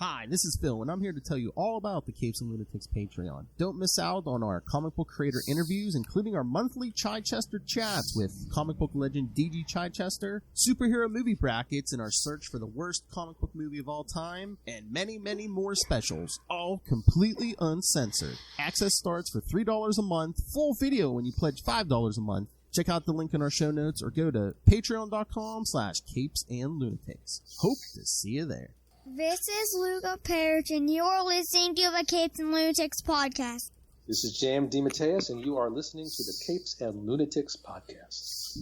Hi, this is Phil, and I'm here to tell you all about the Capes and Lunatics Patreon. Don't miss out on our comic book creator interviews, including our monthly Chichester chats with comic book legend D.G. Chichester, superhero movie brackets in our search for the worst comic book movie of all time, and many, many more specials, all completely uncensored. Access starts for $3 a month, full video when you pledge $5 a month. Check out the link in our show notes or go to patreon.com/CapesandLunatics. Hope to see you there. This is Luca Perich, and you're listening to the Capes and Lunatics podcast. This is Jam DeMatteis, and you are listening to the Capes and Lunatics podcast.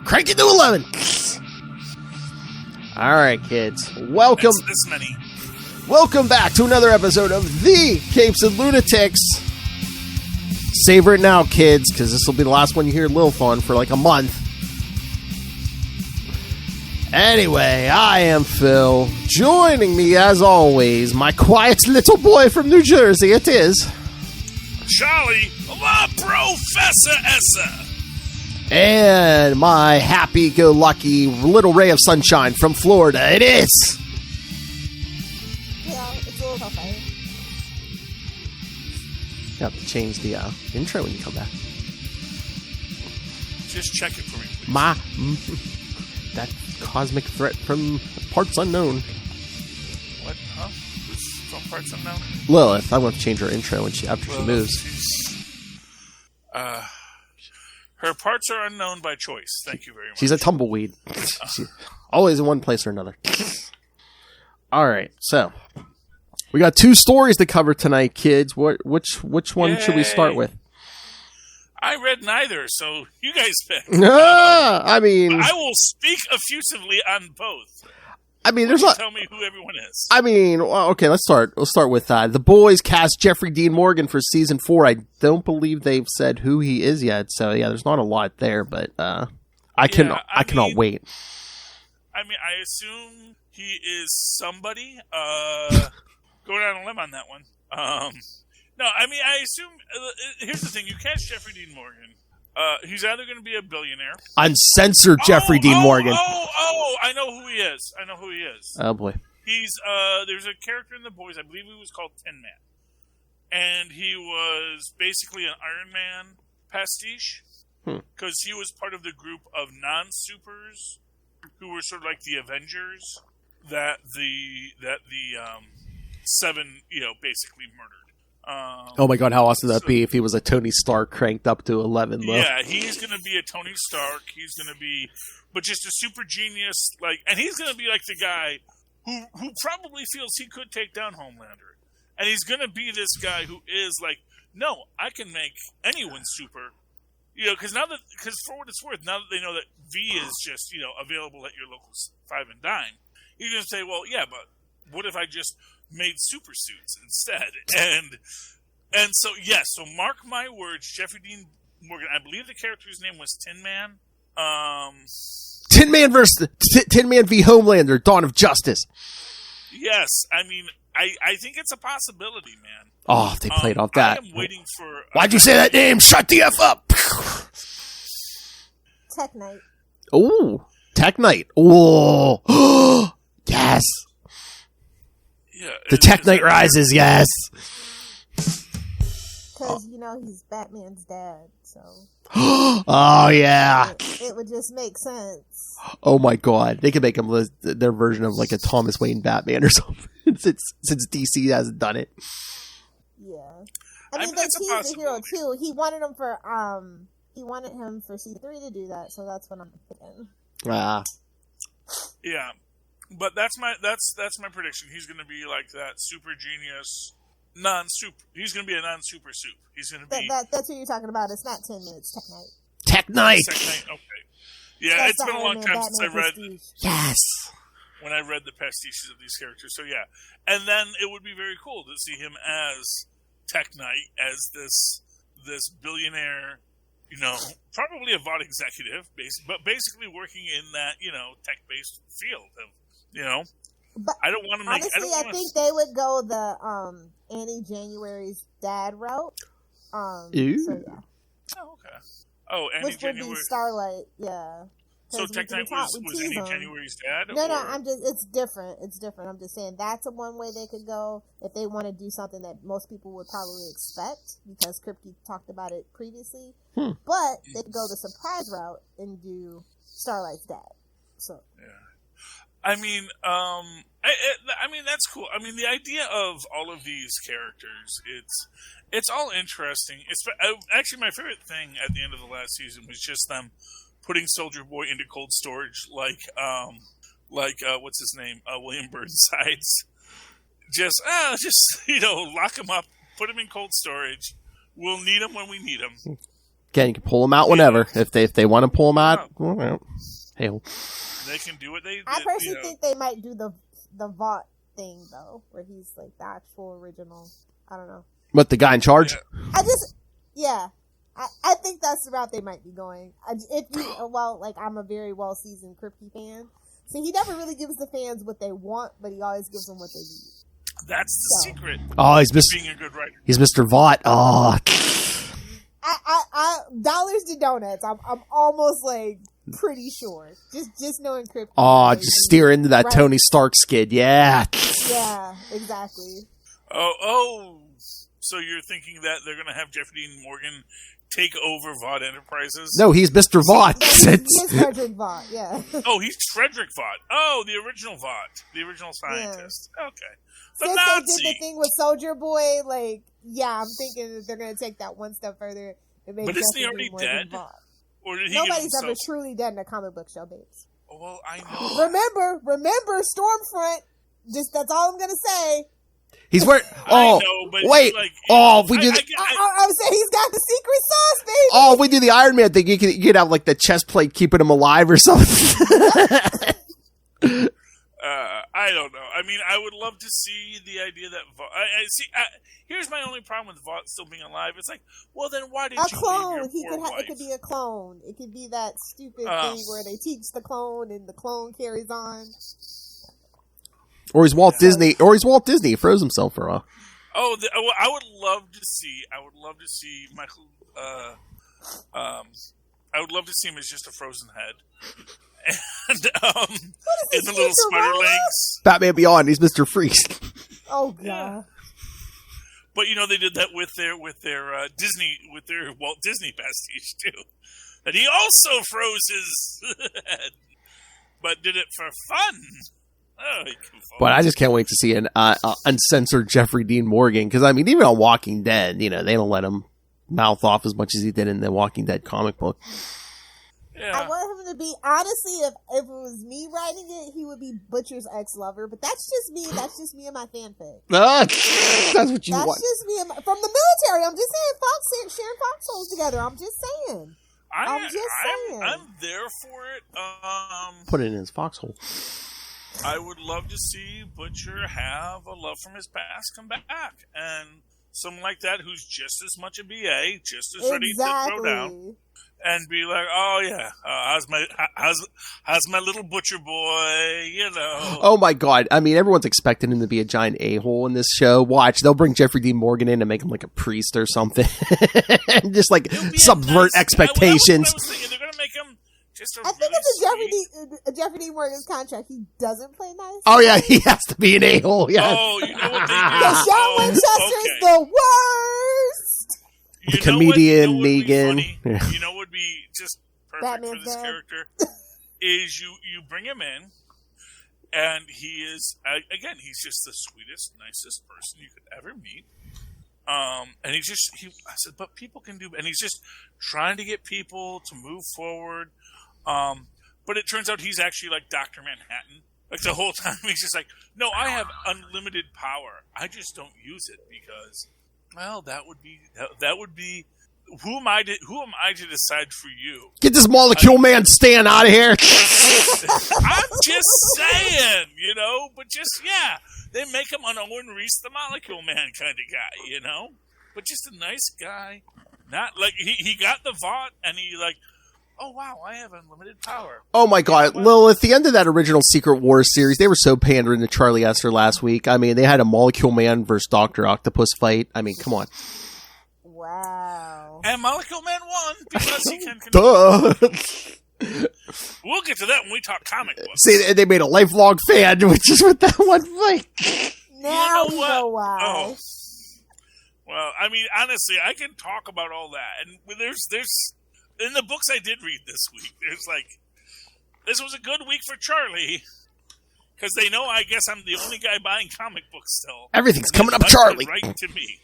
Crank it to 11! Alright, kids. Welcome. That's this many. Welcome back to another episode of the Capes and Lunatics. Savor it now, kids, because this will be the last one you hear Lil Fun for like a month. Anyway, I am Phil. Joining me, as always, my quiet little boy from New Jersey, it is Charlie, the Professor Essa. And my happy-go-lucky little ray of sunshine from Florida, it is Yeah, it's a little tough. You have to change the intro when you come back. Just check it for me, please. That cosmic threat from parts unknown. What? Huh? Who's from parts unknown? Lilith, I want to change her intro when she moves. Her parts are unknown by choice. Thank you very much. She's a tumbleweed. She's always in one place or another. All right, so we got two stories to cover tonight, kids. Which one should we start with? I read neither, so you guys pick. I mean, I will speak effusively on both. I mean, there's not. Tell me who everyone is. I mean, well, okay, let's start. We'll start with The Boys cast Jeffrey Dean Morgan for season 4. I don't believe they've said who he is yet, so yeah, there's not a lot there, but I cannot wait. I mean, I assume he is somebody. Going out on a limb on that one. No, I mean, I assume... here's the thing. You cast Jeffrey Dean Morgan. He's either going to be a billionaire... Uncensored Jeffrey Dean Morgan. I know who he is. Oh, boy. He's... there's a character in The Boys, I believe he was called Tin Man. And he was basically an Iron Man pastiche. Because he was part of the group of non-supers who were sort of like the Avengers that the Seven, basically murdered. Oh my god, how awesome would that be if he was a Tony Stark cranked up to 11, though? Yeah, he's going to be a Tony Stark. He's going to be, but just a super genius, and he's going to be like the guy who probably feels he could take down Homelander. And he's going to be this guy who is like, no, I can make anyone super. Because for what it's worth, now that they know that V is just, available at your local 5 and dime, you're going to say, well, yeah, but what if I just made super suits instead? And so, yes, so mark my words, Jeffrey Dean Morgan, I believe the character's name was Tin Man. Tin Man versus Tin Man v Homelander, Dawn of Justice. Yes, I mean, I think it's a possibility, man. Oh, if they played off that. I am waiting for... Why'd you say that name? Shut the F up! Tech Knight. Ooh, Tech Knight. Oh, yes. Yeah, the Tech Knight rises, yes. Because, he's Batman's dad, so... Oh, yeah. It would just make sense. Oh, my God. They could make him their version of, like, a Thomas Wayne Batman or something, since DC hasn't done it. Yeah. I mean, he's a hero, too. He wanted him for season 3 to do that, so that's what I'm thinking. Yeah. But that's my prediction. He's going to be like that super genius, non-super. He's going to be a non-super soup. He's going to be... That's who you're talking about. It's not Tin Man, it's Tech Knight. Tech Knight! Okay. Yeah, it's been a long time since I read... Yes! When I read the pastiches of these characters. So, yeah. And then it would be very cool to see him as Tech Knight, as this billionaire... probably a VOD executive, but basically working in that, tech-based field of, But I don't want to make... Honestly, I think they would go the Annie January's dad route. So, yeah. Oh, okay. Oh, Annie Which January. would be Starlight, yeah. because Tech Knight was any January's dad? No, it's different. It's different. I'm just saying that's one way they could go if they want to do something that most people would probably expect, because Kripke talked about it previously. But they could go the surprise route and do Starlight's dad. So yeah. I mean, that's cool. I mean, the idea of all of these characters, it's all interesting. Actually, my favorite thing at the end of the last season was just them putting Soldier Boy into cold storage, like what's his name, William Burnside's. Just lock him up, put him in cold storage. We'll need him when we need him. Again, you can pull him out whenever if they want to pull him out. Hey. They can do what they. I personally think they might do the Vought thing though, where he's like the actual original. I don't know. What, the guy in charge? Yeah. I think that's the route they might be going. I'm a very well seasoned Kripke fan, so he never really gives the fans what they want, but he always gives them what they need. That's the secret. Oh, he's being a good writer. He's Mr. Vought. Oh. I dollars to donuts. I'm almost like pretty sure. Just knowing Kripke. Oh, just steer into that Tony Stark skid. Yeah. Yeah, exactly. Oh. So you're thinking that they're going to have Jeffrey Dean Morgan take over Vought Enterprises? No, he's Mr. Vought. He's Frederick Vought, yeah. Oh, he's Frederick Vought. Oh, the original Vought. The original scientist. Yeah. Okay. The Since Nazi. they did the thing with Soldier Boy, I'm thinking that they're going to take that one step further and make But isn't he Jeffrey already Dean dead? Vought. Or did he Nobody's ever truly dead in a comic book show, babes. Well, I know. Remember Stormfront. Just that's all I'm going to say. He's wearing. Oh, I know, but wait! If we do, I'm saying he's got the secret sauce, baby. Oh, if we do the Iron Man thing, you could have like the chest plate keeping him alive or something. I don't know. I mean, I would love to see the idea that here's my only problem with Vought still being alive. It's like, well, then why did you clone? leave your poor wife? It could be a clone. It could be that stupid thing where they teach the clone and the clone carries on. Or he's Walt Disney. He froze himself for a while. I would love to see Michael. I would love to see him as just a frozen head, and in the little spider legs. Batman Beyond. He's Mr. Freeze. Oh god. Yeah. But they did that with their Walt Disney pastiche too. And he also froze his head, but did it for fun. But I just can't wait to see an uncensored Jeffrey Dean Morgan, because I mean, even on Walking Dead, they don't let him mouth off as much as he did in the Walking Dead comic book. Yeah. I want him to be, honestly, if it was me writing it, he would be Butcher's ex-lover, but that's just me and my fanfic. That's what you want. That's just me from the military. I'm just saying, sharing foxholes together. I'm just saying. I'm there for it. Put it in his foxhole. I would love to see Butcher have a love from his past come back, and someone like that who's just as much a BA, just as ready to throw down, and be like, "Oh yeah, how's my little Butcher boy?" Oh my god! I mean, everyone's expecting him to be a giant a-hole in this show. Watch, they'll bring Jeffrey Dean Morgan in and make him like a priest or something, and just like subvert expectations. I was thinking they're gonna make him. I think it's a Jeffrey Dean Morgan's contract. He doesn't play nice. Oh yeah, he has to be an a-hole. Yeah. Oh, you know what they do? Sean Winchester's the worst. The comedian Negan. You know what would be just perfect for this character is you bring him in, and he is again he's just the sweetest, nicest person you could ever meet. And I said, but people can do, and he's just trying to get people to move forward. But it turns out he's actually like Dr. Manhattan. Like the whole time he's just like, no, I have unlimited power. I just don't use it because, well, that would be, who am I to decide for you? Get this Molecule Man Stan out of here. I'm just saying, but they make him an Owen Reese, the Molecule Man kind of guy, but just a nice guy. Not like he got the Vought and he like, oh wow, I have unlimited power. Oh my god, Lil, at the end of that original Secret Wars series, they were so pandering to Charlie Esther last week. I mean, they had a Molecule Man versus Dr. Octopus fight. I mean, come on. Wow. And Molecule Man won because he can control. Duh. We'll get to that when we talk comic books. See, they made a lifelong fan, which is what that one like. Now You know we what? know why. Oh. Well, I mean, honestly, I can talk about all that, and there's in the books I did read this week. There's like, this was a good week for Charlie because they know I guess I'm the only guy buying comic books still. Everything's And coming they up, left Charlie. it right to me.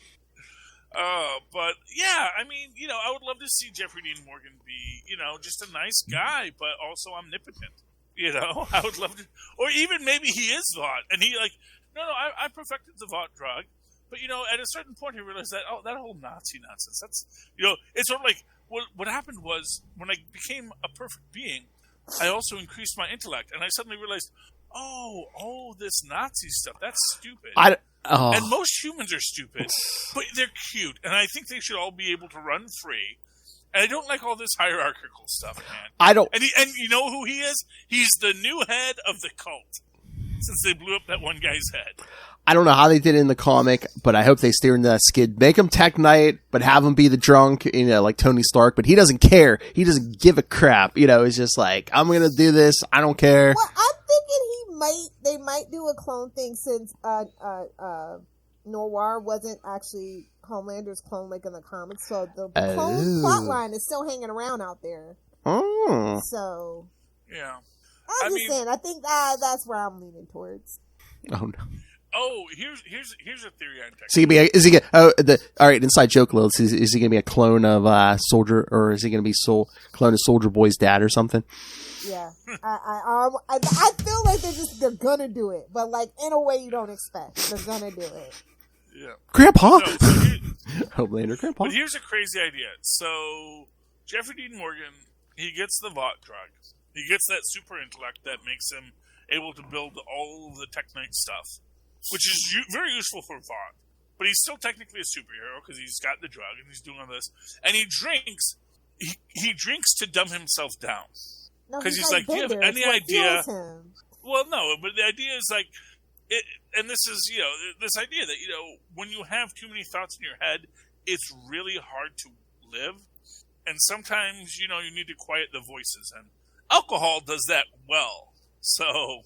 But yeah, I mean, I would love to see Jeffrey Dean Morgan be, just a nice guy, but also omnipotent. I would love to, or even maybe he is Vought, and he no, I perfected the Vought drug, but at a certain point he realized that that whole Nazi nonsense. That's it's sort of like what happened was when I became a perfect being, I also increased my intellect, and I suddenly realized, this Nazi stuff, that's stupid. And most humans are stupid, but they're cute, and I think they should all be able to run free. And I don't like all this hierarchical stuff, man. I don't. And you know who he is? He's the new head of the cult, since they blew up that one guy's head. I don't know how they did it in the comic, but I hope they steer into that skid. Make him Tech Knight, but have him be the drunk, like Tony Stark. But he doesn't care. He doesn't give a crap. It's just like, I'm going to do this. I don't care. Well, I'm thinking they might do a clone thing since Noir wasn't actually Homelander's clone like in the comics, so the clone plotline is still hanging around out there. Oh. So yeah, I'm just saying. I think that's where I'm leaning towards. Oh no. Oh, here's a theory on Tech. Is he gonna? All right, inside joke, Lil. Is he gonna be a clone of Soldier, or is he gonna be clone of Soldier Boy's dad or something? Yeah, I feel like they're gonna do it, but like in a way you don't expect. They're gonna do it. Yeah, Grandpa. No, Homelander, Grandpa. But here's a crazy idea. So Jeffrey Dean Morgan, he gets the Vought drug. He gets that super intellect that makes him able to build all of the Tech Knight stuff, which is very useful for Vought. But he's still technically a superhero because he's got the drug and he's doing all this. And he drinks. He drinks to dumb himself down. Because he's like, do you have any idea? Well, no, but the idea is like, and this is, this idea that, when you have too many thoughts in your head, it's really hard to live. And sometimes, you need to quiet the voices. And alcohol does that well. So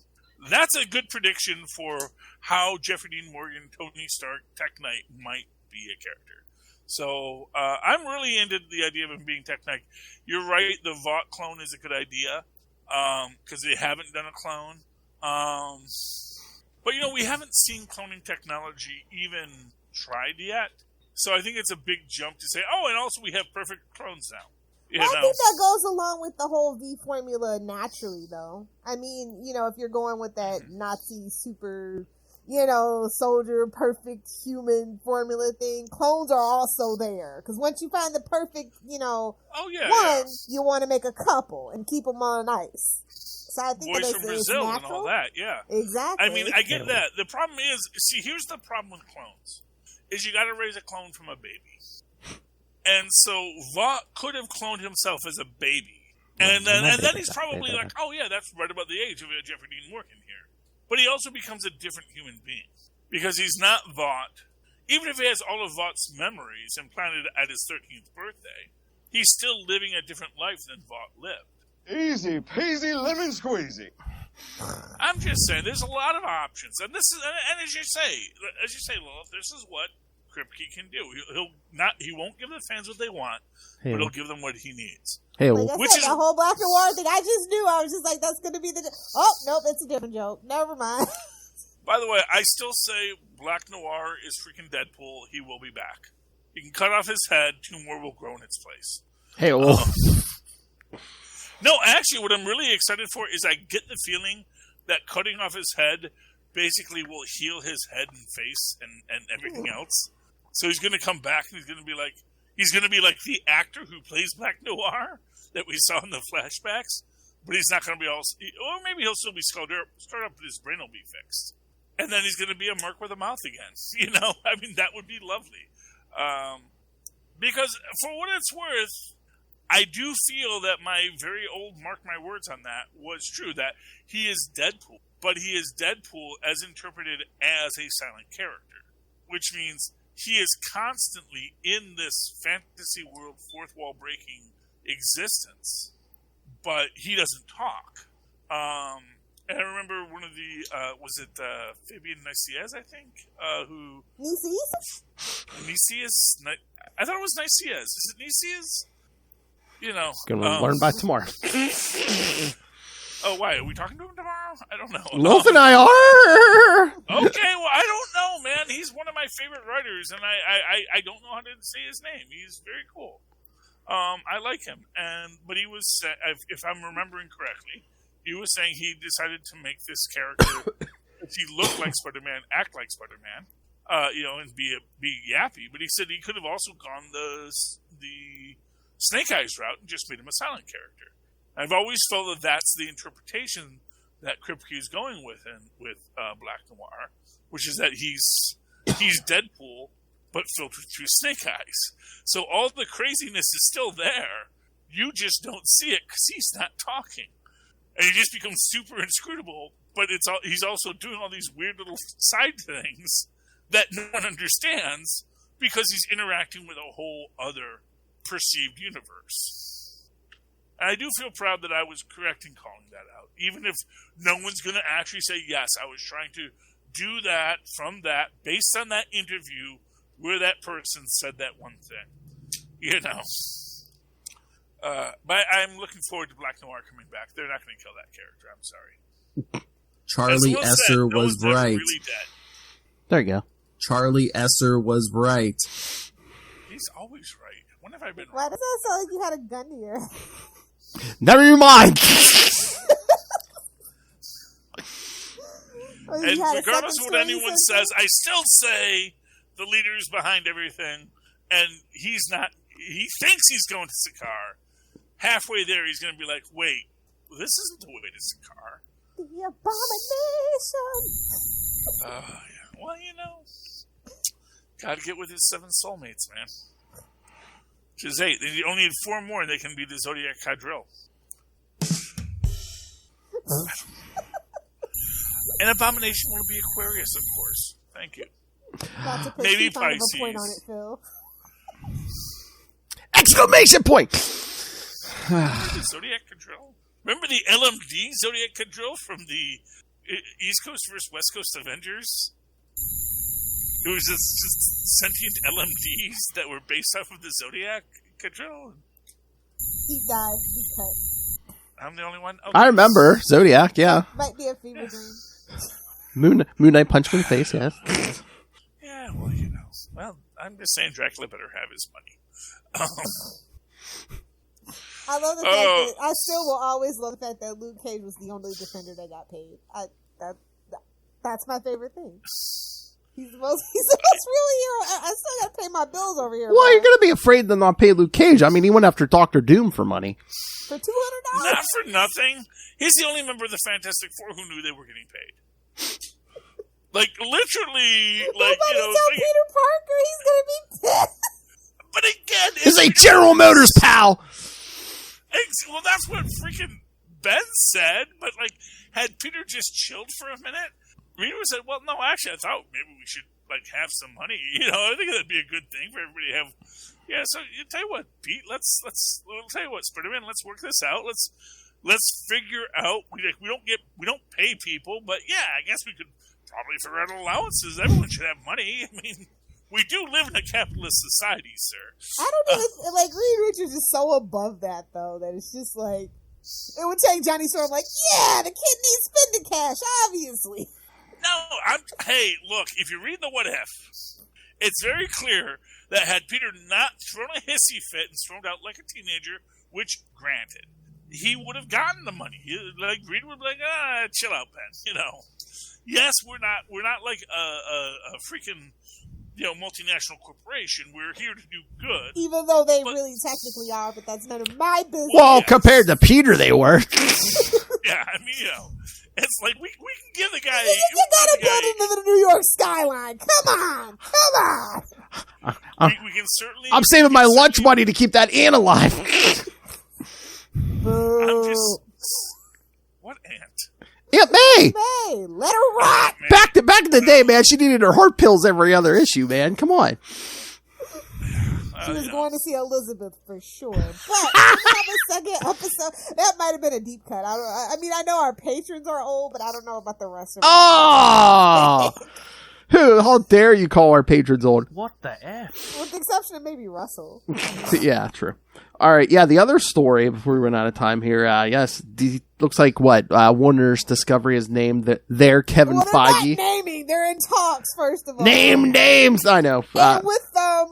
that's a good prediction for how Jeffrey Dean Morgan, Tony Stark, Tech Knight might be a character. So I'm really into the idea of him being Tech Knight. You're right, the Vought clone is a good idea because they haven't done a clone. But, we haven't seen cloning technology even tried yet. So I think it's a big jump to say, and also we have perfect clones now. I think that goes along with the whole V formula naturally, though. I mean, if you're going with that Nazi super, soldier, perfect human formula thing, clones are also there. Because once you find the perfect, you want to make a couple and keep them on ice. So I think Boys from Brazil and all that, yeah. Exactly. I mean, I get that. The problem is, here's the problem with clones, is you got to raise a clone from a baby. And so Vought could have cloned himself as a baby. And then he's probably like, that's right about the age of Jeffrey Dean Morgan here. But he also becomes a different human being. Because he's not Vought. Even if he has all of Vaught's memories implanted at his 13th birthday, he's still living a different life than Vought lived. Easy peasy lemon squeezy. I'm just saying, there's a lot of options, and this is, and as you say, Lilith, this is what Kripke can do. He won't give the fans what they want, but he'll give them what he needs. Hey, like I said, the whole Black Noir thing, I just knew. I was just like, that's going to be the. Oh nope, it's a different joke. Never mind. By the way, I still say Black Noir is freaking Deadpool. He will be back. You can cut off his head. 2 more will grow in its place. Hey, well. No, actually, what I'm really excited for is I get the feeling that cutting off his head basically will heal his head and face and everything else. So he's going to come back and he's going to be like the actor who plays Black Noir that we saw in the flashbacks, but he's not going to be all, or maybe he'll still be scarred up, but his brain will be fixed. And then he's going to be a merc with a mouth again. I mean, that would be lovely. Because for what it's worth, I do feel that my very old mark my words on that was true, that he is Deadpool, but he is Deadpool as interpreted as a silent character, which means he is constantly in this fantasy world, fourth wall breaking existence, but he doesn't talk. And I remember one of the, was it Fabian Nicias, I think? Who... Nicias? I thought it was Nicias. Is it Nicias? You know. Gonna learn by tomorrow. Oh, why? Are we talking to him tomorrow? I don't know. Wolf and I are! Okay, well, I don't know, man. He's one of my favorite writers, and I don't know how to say his name. He's very cool. I like him. But he was, if I'm remembering correctly, he was saying he decided to make this character, if he looked like Spider-Man, act like Spider-Man, and be yappy. But he said he could have also gone the Snake Eyes route and just made him a silent character. I've always felt that that's the interpretation that Kripke is going with Black Noir, which is that he's Deadpool, but filtered through Snake Eyes. So all the craziness is still there. You just don't see it because he's not talking. And he just becomes super inscrutable, but he's also doing all these weird little side things that no one understands because he's interacting with a whole other perceived universe. And I do feel proud that I was correct in calling that out, even if no one's going to actually say, yes, I was trying to do that from that, based on that interview where that person said that one thing. But I'm looking forward to Black Noir coming back. They're not going to kill that character. I'm sorry. Charlie Esser was right. Really dead. There you go. Charlie Esser was right. He's always right. When have I been Why wrong? does that sound like you had a gun to your head? Never mind! And regardless of what anyone says, I still say the leader's behind everything, and he's not. He thinks he's going to Sakaar. Halfway there, he's going to be like, wait, this isn't the way to Sakaar. The abomination! Yeah. Well, gotta get with his 7 soulmates, man. Which is 8. They only need 4 more, and they can be the Zodiac Quadrille. An abomination will be Aquarius, of course. Thank you. Maybe Pisces. A point on it, Phil. Exclamation point! The Zodiac Quadrille? Remember the LMD Zodiac Quadrille from the East Coast vs. West Coast Avengers? It was just sentient LMDs that were based off of the Zodiac Quadrille. Deep dive, deep cut. I'm the only one? Okay. I remember. Zodiac, yeah. Might be a fever dream. Moon Knight punched me in the face, yes. Yeah, well, Well, I'm just saying Dracula better have his money. I love the fact that I still will always love the fact that Luke Cage was the only Defender that got paid. That's my favorite thing. He's the most real hero. I still gotta pay my bills over here. Well, you're gonna be afraid to not pay Luke Cage. I mean, he went after Dr. Doom for money. For $200? Not for nothing. He's the only member of the Fantastic Four who knew they were getting paid. Like, literally, Nobody tell Peter Parker he's gonna be dead. But again, it's a General Motors, pal! Well, that's what freaking Ben said, but, had Peter just chilled for a minute, Reed would have said, well, no, actually, I thought maybe we should, have some money. I think that'd be a good thing for everybody to have. Yeah, so, tell you what, Pete, let's tell you what, Spider-Man, let's work this out. Let's figure out, we don't pay people, but yeah, I guess we could probably figure out allowances. Everyone should have money. I mean, we do live in a capitalist society, sir. I don't know. Reed Richards is so above that, though, that it's just it would take Johnny Storm yeah, the kid needs spending cash, obviously. No, hey, look, if you read the What If, it's very clear that had Peter not thrown a hissy fit and stormed out like a teenager, which, granted, he would have gotten the money. Reed would be like, chill out, Ben, Yes, we're not like a freaking, multinational corporation. We're here to do good. Even though they really technically are, but that's none of my business. Well, compared to Peter, they were. Yeah, I mean, it's like we can give the guy. You gotta build into the New York skyline. Come on. We can certainly. I'm saving my lunch money to keep that ant alive. Boo. What ant? Aunt May. May, let her rot. Back in the day, man, she needed her heart pills every other issue, man. Come on. she was going to see Elizabeth for sure. But we have a second episode. That might have been a deep cut. I mean, I know our patrons are old, but I don't know about the rest of them. Oh! How dare you call our patrons old? What the F? With the exception of maybe Russell. Yeah, true. All right, yeah, the other story, before we run out of time here, yes, looks like Warner's Discovery has named their Kevin Feige. Not naming, they're in talks, first of all. Name names! I know. And with the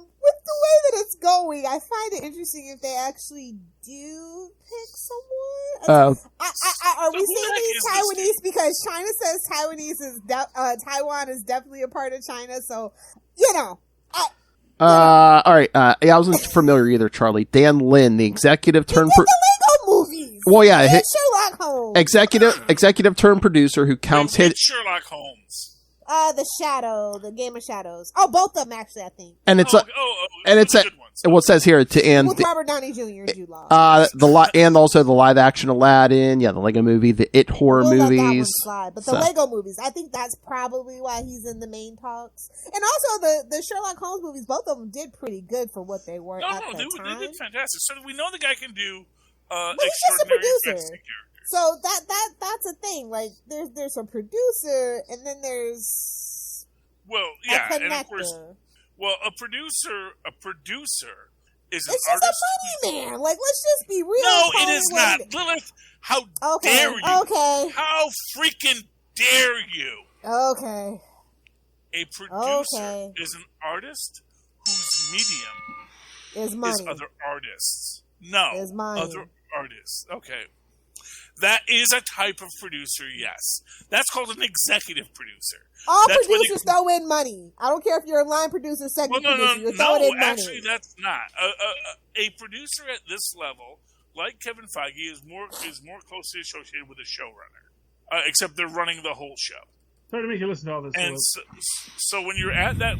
way that it's going, I find it interesting if they actually do pick someone. Are we saying these Taiwanese because China says Taiwan is definitely a part of China, so, all right. Yeah, I wasn't familiar either, Charlie. Dan Lin, the executive turned the Lego movies. Well, yeah, Sherlock Holmes. Executive turned producer who counts hit Sherlock Holmes. The Game of Shadows. Oh, both of them actually, I think. And it's what it says here with Robert Downey Jr. and Jude Law. And also the live action Aladdin, the Lego movie, the It horror movies. Let that one slide. But the Lego movies, I think that's probably why he's in the main talks. And also the Sherlock Holmes movies, both of them did pretty good for what they were at the time. They did fantastic. So we know the guy can do but he's just a producer. So that's a thing. Like there's a producer, and then there's and of course, a producer is an it's artist. It's just a money man. Like, let's just be real. No, it is not, Lilith. How dare you? Okay. How freaking dare you? Okay. A producer is an artist whose medium is money. Is other artists. No, is money. Other artists. Okay. That is a type of producer, yes. That's called an executive producer. All producers throw in money. I don't care if you're a line producer, segment producer. You're throwing in money. Actually, that's not. A producer at this level, like Kevin Feige, is more closely associated with a showrunner. Except they're running the whole show. Sorry to make you listen to all this. And so when you're at that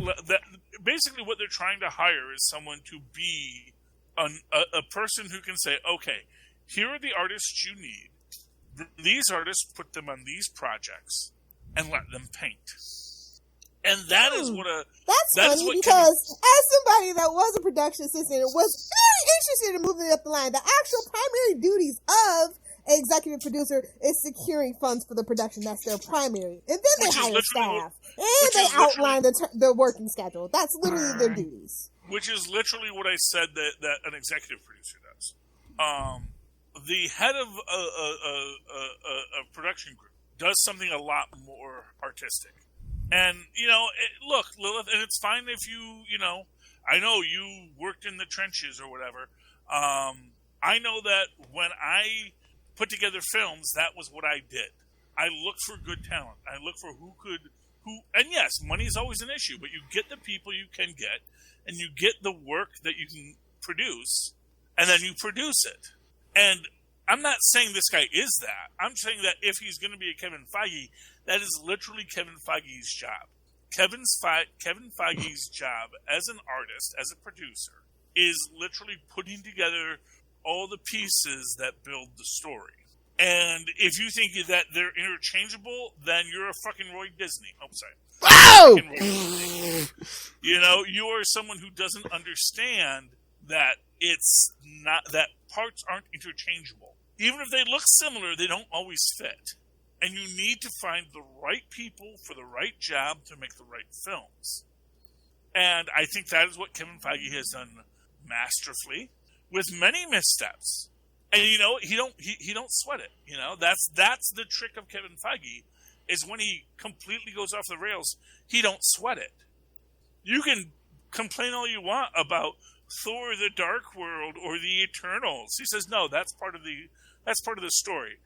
basically what they're trying to hire is someone to be a person who can say, okay, here are the artists you need. These artists, put them on these projects and let them paint. And that is what That's funny because as somebody that was a production assistant and was very interested in moving up the line, the actual primary duties of an executive producer is securing funds for the production. That's their primary. And then they hire staff. And they outline the working schedule. That's literally their duties. Which is literally what I said that an executive producer does. The head of a production group does something a lot more artistic. And, look, Lilith, and it's fine if I know you worked in the trenches or whatever. I know that when I put together films, that was what I did. I looked for good talent. I looked for and yes, money is always an issue, but you get the people you can get, and you get the work that you can produce, and then you produce it. And I'm not saying this guy is that. I'm saying that if he's going to be a Kevin Feige, that is literally Kevin Feige's job. Kevin Feige's job as an artist, as a producer, is literally putting together all the pieces that build the story. And if you think that they're interchangeable, then you're a fucking Roy Disney. Oh, sorry. Oh! You are someone who doesn't understand that it's not, that parts aren't interchangeable. Even if they look similar, they don't always fit. And you need to find the right people for the right job to make the right films. And I think that is what Kevin Feige has done masterfully, with many missteps. And he don't sweat it. That's the trick of Kevin Feige, is when he completely goes off the rails, he don't sweat it. You can complain all you want about Thor: The Dark World or the Eternals. He says, no, that's part of the story.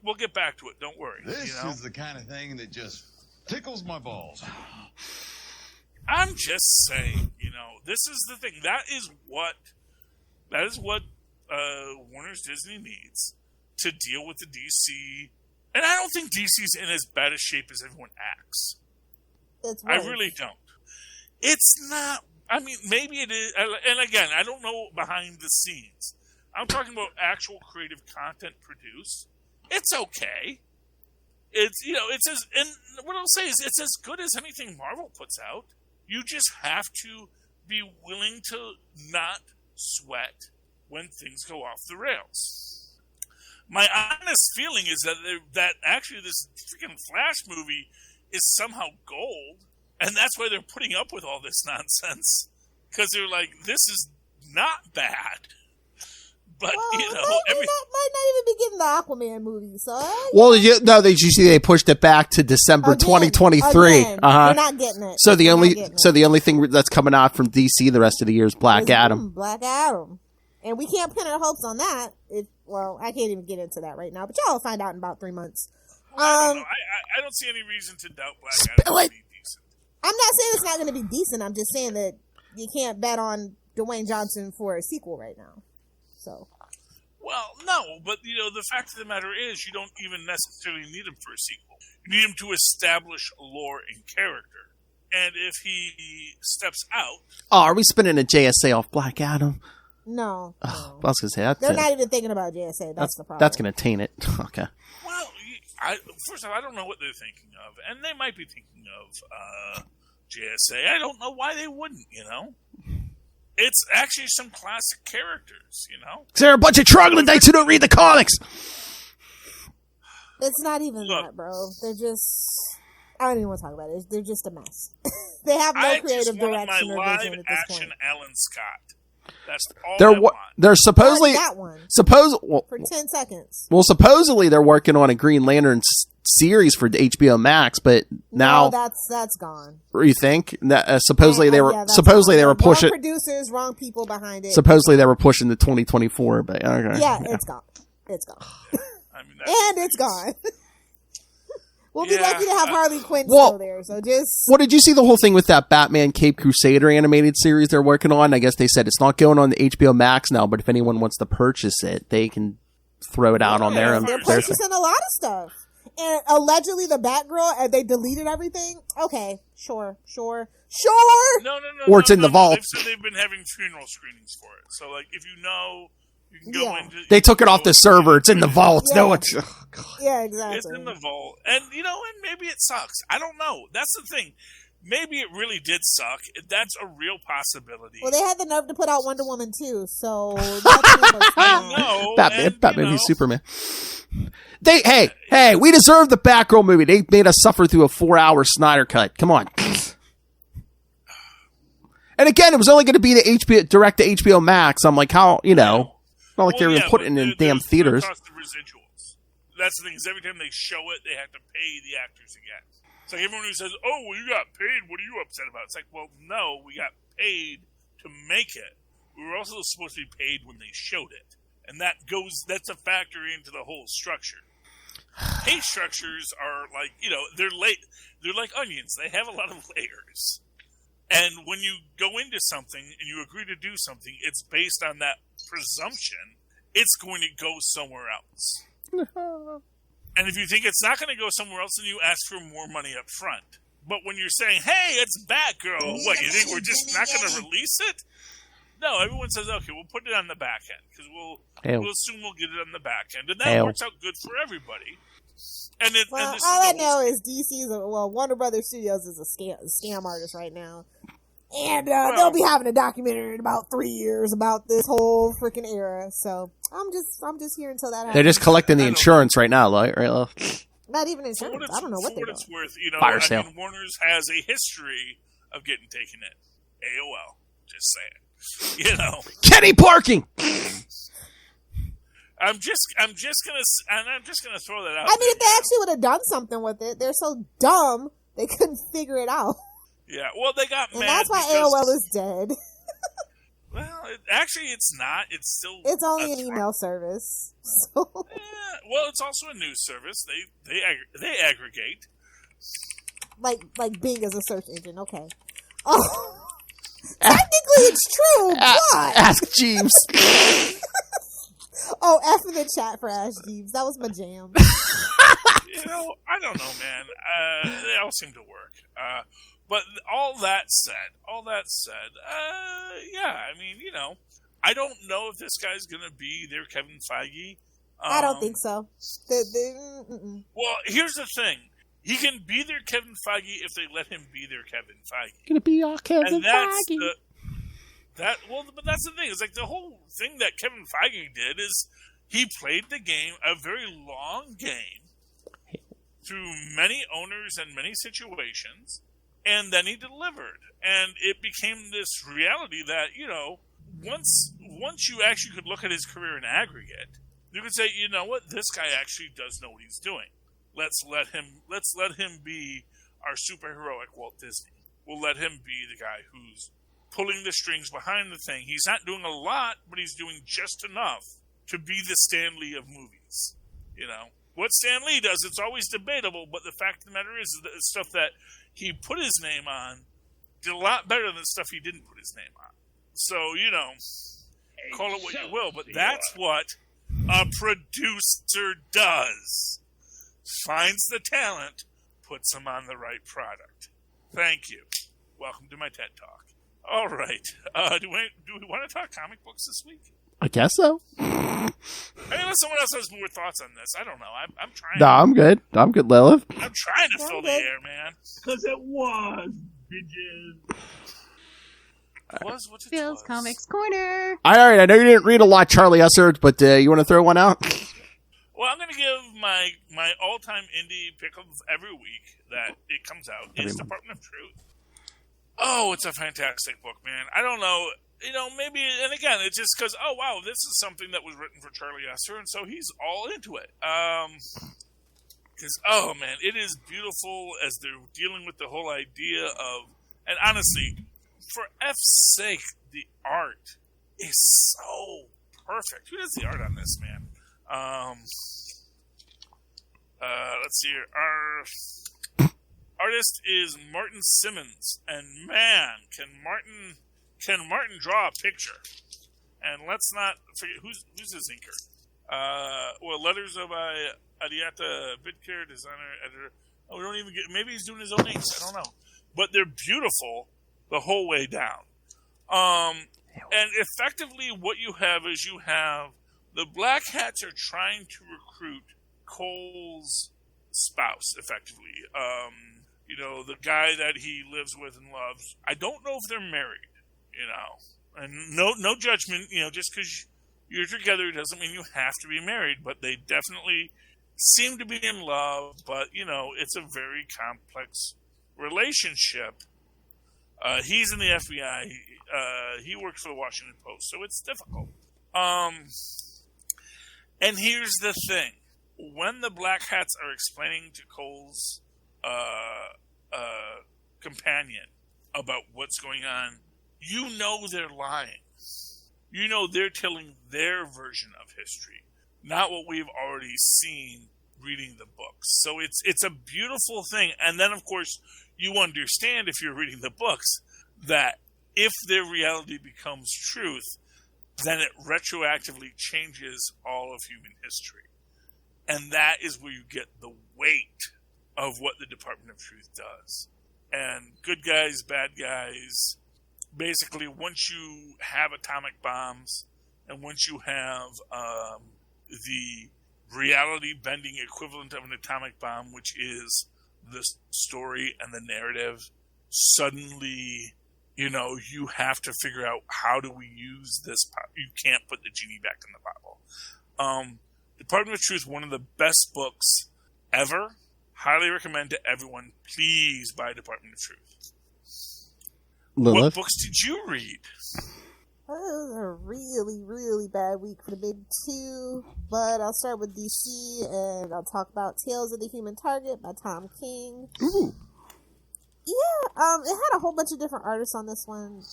We'll get back to it. Don't worry. This is the kind of thing that just tickles my balls. I'm just saying, this is the thing. That is what Warner's Disney needs to deal with the DC. And I don't think DC's in as bad a shape as everyone acts. I really don't. It's not. I mean, maybe it is. And again, I don't know behind the scenes. I'm talking about actual creative content produced. It's okay. It's and what I'll say is it's as good as anything Marvel puts out. You just have to be willing to not sweat when things go off the rails. My honest feeling is that actually this freaking Flash movie is somehow gold, and that's why they're putting up with all this nonsense, because they're like, this is not bad. But, might not even be getting the Aquaman movie, so... Well, did you see they pushed it back to December 2023? We're not getting it. So the only thing that's coming out from DC the rest of the year is Black Adam. Black Adam. And we can't pin our hopes on that. I can't even get into that right now, but y'all will find out in about 3 months. I don't know. I don't see any reason to doubt Black Adam will be decent. I'm not saying it's not going to be decent. I'm just saying that you can't bet on Dwayne Johnson for a sequel right now. So... Well, no, but, the fact of the matter is you don't even necessarily need him for a sequel. You need him to establish lore and character. And if he steps out... Oh, are we spinning a JSA off Black Adam? No. I was going to say, they're not even thinking about JSA. That's the problem. That's going to taint it. Okay. Well, first of all, I don't know what they're thinking of. And they might be thinking of JSA. I don't know why they wouldn't, It's actually some classic characters, They're a bunch of troglodytes who don't read the comics. It's not even that, bro. They're just... I don't even want to talk about it. They're just a mess. They have no creative direction or vision at this point. Alan Scott. That's all I want. They're supposedly... that one. For 10 seconds. Well, supposedly they're working on a Green Lantern series for HBO Max, but now... No, that's gone. You think? Supposedly they were pushing... Wrong producers, wrong people behind it. Supposedly they were pushing to 2024, but okay. Yeah, it's gone. It's gone. And it's gone. We'll be lucky to have Harley Quinn still there, so just... Well, did you see the whole thing with that Batman Cape Crusader animated series they're working on? I guess they said it's not going on the HBO Max now, but if anyone wants to purchase it, they can throw it out on there. They're purchasing a lot of stuff. And allegedly the Batgirl, they deleted everything? Okay, sure. No. Or it's in the vault. They've said they've been having funeral screenings for it. So, if you can go into... They took it off the server. It's in the vault. Yeah. No, it's... Yeah, exactly. It's in the vault. And, and maybe it sucks. I don't know. That's the thing. Maybe it really did suck. That's a real possibility. Well, they had the nerve to put out Wonder Woman, too, so... I know. Batman v Superman. Hey, we deserve the Batgirl movie. They made us suffer through a 4-hour Snyder cut. Come on. And again, it was only going to be the direct to HBO Max. I'm like, how, not like they were putting it in damn theaters. Cost the residuals. That's the thing, is every time they show it, they have to pay the actors again. It's like everyone who says, oh, well, you got paid, what are you upset about? It's like, well, no, we got paid to make it. We were also supposed to be paid when they showed it. And that's a factor into the whole structure. Pay structures are like, they're like onions. They have a lot of layers. And when you go into something and you agree to do something, it's based on that presumption it's going to go somewhere else. And if you think it's not going to go somewhere else, then you ask for more money up front. But when you're saying, hey, it's Batgirl, what, you think we're just not going to release it? No, everyone says, okay, we'll put it on the back end, because we'll assume we'll get it on the back end. And that works out good for everybody. And all I know is Warner Brothers Studios is a scam artist right now. And they'll be having a documentary in about 3 years about this whole freaking era. So I'm just here until that happens. They're just collecting the insurance right now, right? Not even insurance. I don't know what they're doing. For what it's worth, Fire sale. Warner's has a history of getting taken in. AOL. Just saying. Kenny parking. I'm just gonna throw that out. I mean, if they actually would have done something with it, they're so dumb they couldn't figure it out. Yeah, well, they got mad. And that's why AOL is dead. Well, actually, it's not. It's still. It's only an email service. So. Yeah, well, it's also a news service. They aggregate. Like Bing is a search engine. Okay. Oh. Technically, it's true, but... Ask Jeeves. Oh, F in the chat for Ash Jeeves. That was my jam. I don't know, man. They all seem to work. But all that said, yeah, I mean, I don't know if this guy's going to be their Kevin Feige. I don't think so. Well, here's the thing. He can be their Kevin Feige if they let him be their Kevin Feige. Gonna be our Kevin Feige. But that's the thing. It's like the whole thing that Kevin Feige did is he played the game, a very long game, through many owners and many situations, and then he delivered. And it became this reality that, once you actually could look at his career in aggregate, you could say, you know what, this guy actually does know what he's doing. Let's let him be our superheroic Walt Disney. We'll let him be the guy who's pulling the strings behind the thing. He's not doing a lot, but he's doing just enough to be the Stan Lee of movies. What Stan Lee does, it's always debatable, but the fact of the matter is that the stuff that he put his name on did a lot better than stuff he didn't put his name on. So, call it what you will, but that's what a producer does. Finds the talent, puts them on the right product. Thank you. Welcome to my TED Talk. All right. Do we want to talk comic books this week? I guess so. Unless someone else has more thoughts on this. I don't know. I'm trying. No, I'm good. I'm good, Lilith. I'm trying to fill the air, man. Because it was, bitches. What's it Bill's was? Comics Corner. All right, I know you didn't read a lot, Charlie Usser, but you want to throw one out? Well, I'm going to give my all-time indie pick of every week that it comes out is Department of Truth. Oh, it's a fantastic book, man. I don't know. Maybe, and again, it's just because, oh, wow, this is something that was written for Charlie Usser, and so he's all into it. Because, oh, man, it is beautiful as they're dealing with the whole idea of, and honestly, for F's sake, the art is so perfect. Who does the art on this, man? Let's see here. Our artist is Martin Simmons, and man, can Martin draw a picture? And let's not forget who's his inker. Letters of Adiata Bidker, designer, editor. Oh, we don't even get. Maybe he's doing his own inks. I don't know, but they're beautiful the whole way down. And effectively, what you have is the Black Hats are trying to recruit Cole's spouse, effectively. The guy that he lives with and loves. I don't know if they're married, and no judgment, just because you're together doesn't mean you have to be married, but they definitely seem to be in love, but, it's a very complex relationship. He's in the FBI. He works for the Washington Post, so it's difficult. And here's the thing. When the Black Hats are explaining to Cole's companion about what's going on, they're lying. They're telling their version of history, not what we've already seen reading the books. So it's a beautiful thing. And then, of course, you understand if you're reading the books that if their reality becomes truth, then it retroactively changes all of human history. And that is where you get the weight of what the Department of Truth does. And good guys, bad guys, basically once you have atomic bombs and once you have the reality-bending equivalent of an atomic bomb, which is the story and the narrative, suddenly, you have to figure out how do we use this. You can't put the genie back in the bottle. Department of Truth, one of the best books ever. Highly recommend to everyone. Please buy Department of Truth. Lilith? What books did you read? Well, it was a really, really bad week for the big two, but I'll start with DC, and I'll talk about Tales of the Human Target by Tom King. Ooh. Yeah, it had a whole bunch of different artists on this one,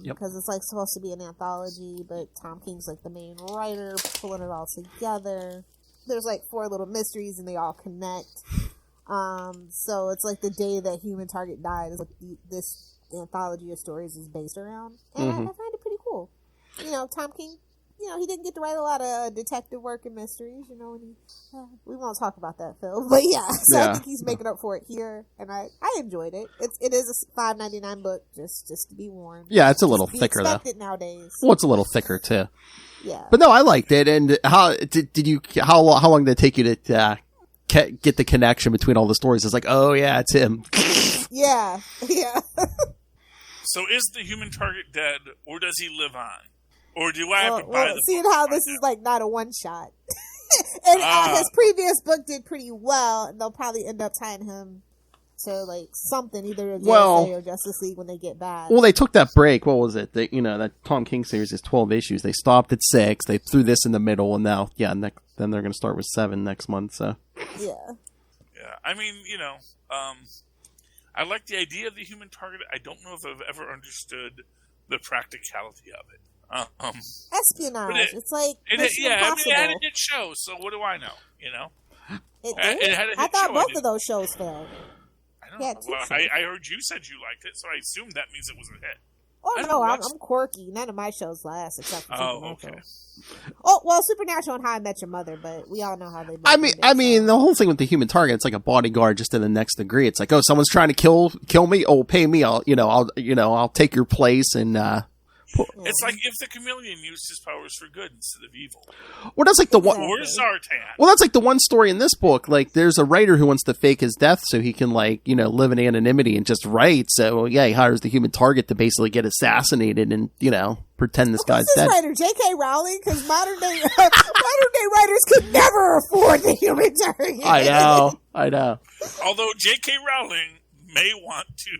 Yep. because it's supposed to be an anthology, but Tom King's the main writer, pulling it all together. There's 4 little mysteries, and they all connect. So it's the day that Human Target died is this anthology of stories is based around, and I find it pretty cool. Tom King, he didn't get to write a lot of detective work and mysteries, and we won't talk about that, Phil, but I think he's making up for it here, and I enjoyed it. It is a $5.99 book, just to be warned. Yeah, it's a little thicker though. Nowadays. Well, it's a little thicker too. Yeah, but no, I liked it. And how did you? How long did it take you to get the connection between all the stories? It's oh yeah, it's him. Yeah. So is the human target dead, or does he live on? Or do I have to buy the seeing book how to this find is out? like not a one shot. And his previous book did pretty well, and they'll probably end up tying him to like something, either a JSA or Justice League when they get back. Well, they took that break. What was it? That Tom King series is 12 issues. They stopped at 6. They threw this in the middle, and now, then they're going to start with 7 next month. So yeah. I mean, I like the idea of the human target. I don't know if I've ever understood the practicality of it. Espionage. It's like Mission I Impossible. mean, it had a good show, so what do I know? It It did? had a hit I thought show, both of those shows failed. I don't Yeah, know. two Well, shows. I heard you said you liked it, so I assumed that means it was a hit. Oh I no, don't I'm watch- quirky. None of my shows last except for Oh, Supernatural. okay. Oh well, Supernatural and How I Met Your Mother, but we all know how they. I mean, the whole thing with the human target, it's like a bodyguard just to the next degree. It's like, oh, someone's trying to kill me. Oh, pay me. I'll take your place and. It's like if the chameleon used his powers for good instead of evil. Well, that's like the one. Or Zartan. Well, that's like the one story in this book. Like, there's a writer who wants to fake his death so he can, live in anonymity and just write. So, yeah, he hires the human target to basically get assassinated and, pretend this guy's Who's this dead. writer? J.K. Rowling? Because modern day writers could never afford the human target. I know. Although J.K. Rowling may want to.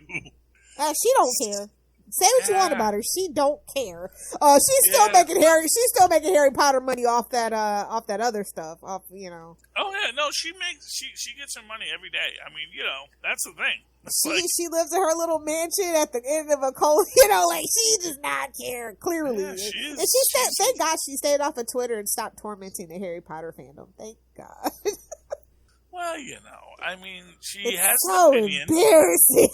She don't care. Say what you want about her. She don't care. She's still making Harry Potter money off that other stuff. Oh yeah, no, she gets her money every day. I mean, that's the thing. She lives in her little mansion at the end of a cold. She does not care. Clearly, Yeah, and thank God she stayed off of Twitter and stopped tormenting the Harry Potter fandom. Thank God. Well, I mean, she It's has so an opinion. embarrassing.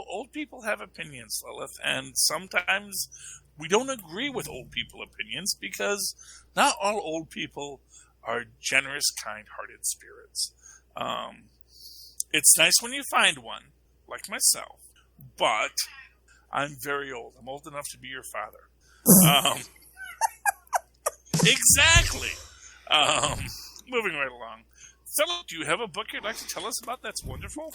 Old people have opinions, Lilith, and sometimes we don't agree with old people opinions because not all old people are generous, kind-hearted spirits. It's nice when you find one, like myself, but I'm very old. I'm old enough to be your father. Exactly. Moving right along. Philip, do you have a book you'd like to tell us about that's wonderful?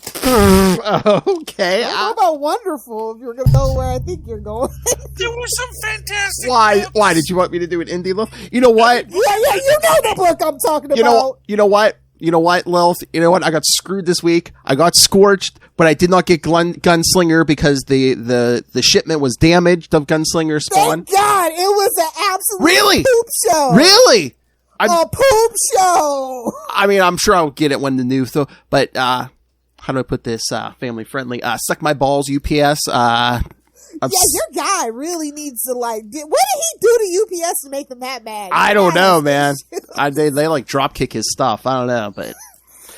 Okay. How about wonderful? If you're going to go where I think you're going. There were some fantastic Why? books. Why did you want me to do an indie Lilith? You know what? Yeah, you know the book I'm talking about. You know what, Lilith? You know what? I got screwed this week. I got scorched, but I did not get Gunslinger because the shipment was damaged of Gunslinger Spawn. Thank God, it was an absolute poop show. Really? A poop show. I mean, I'm sure I'll get it when the new but how do I put this family friendly? Suck my balls, UPS. Your guy really needs to what did he do to UPS to make them that bad? I don't know, man. They drop kick his stuff. I don't know, but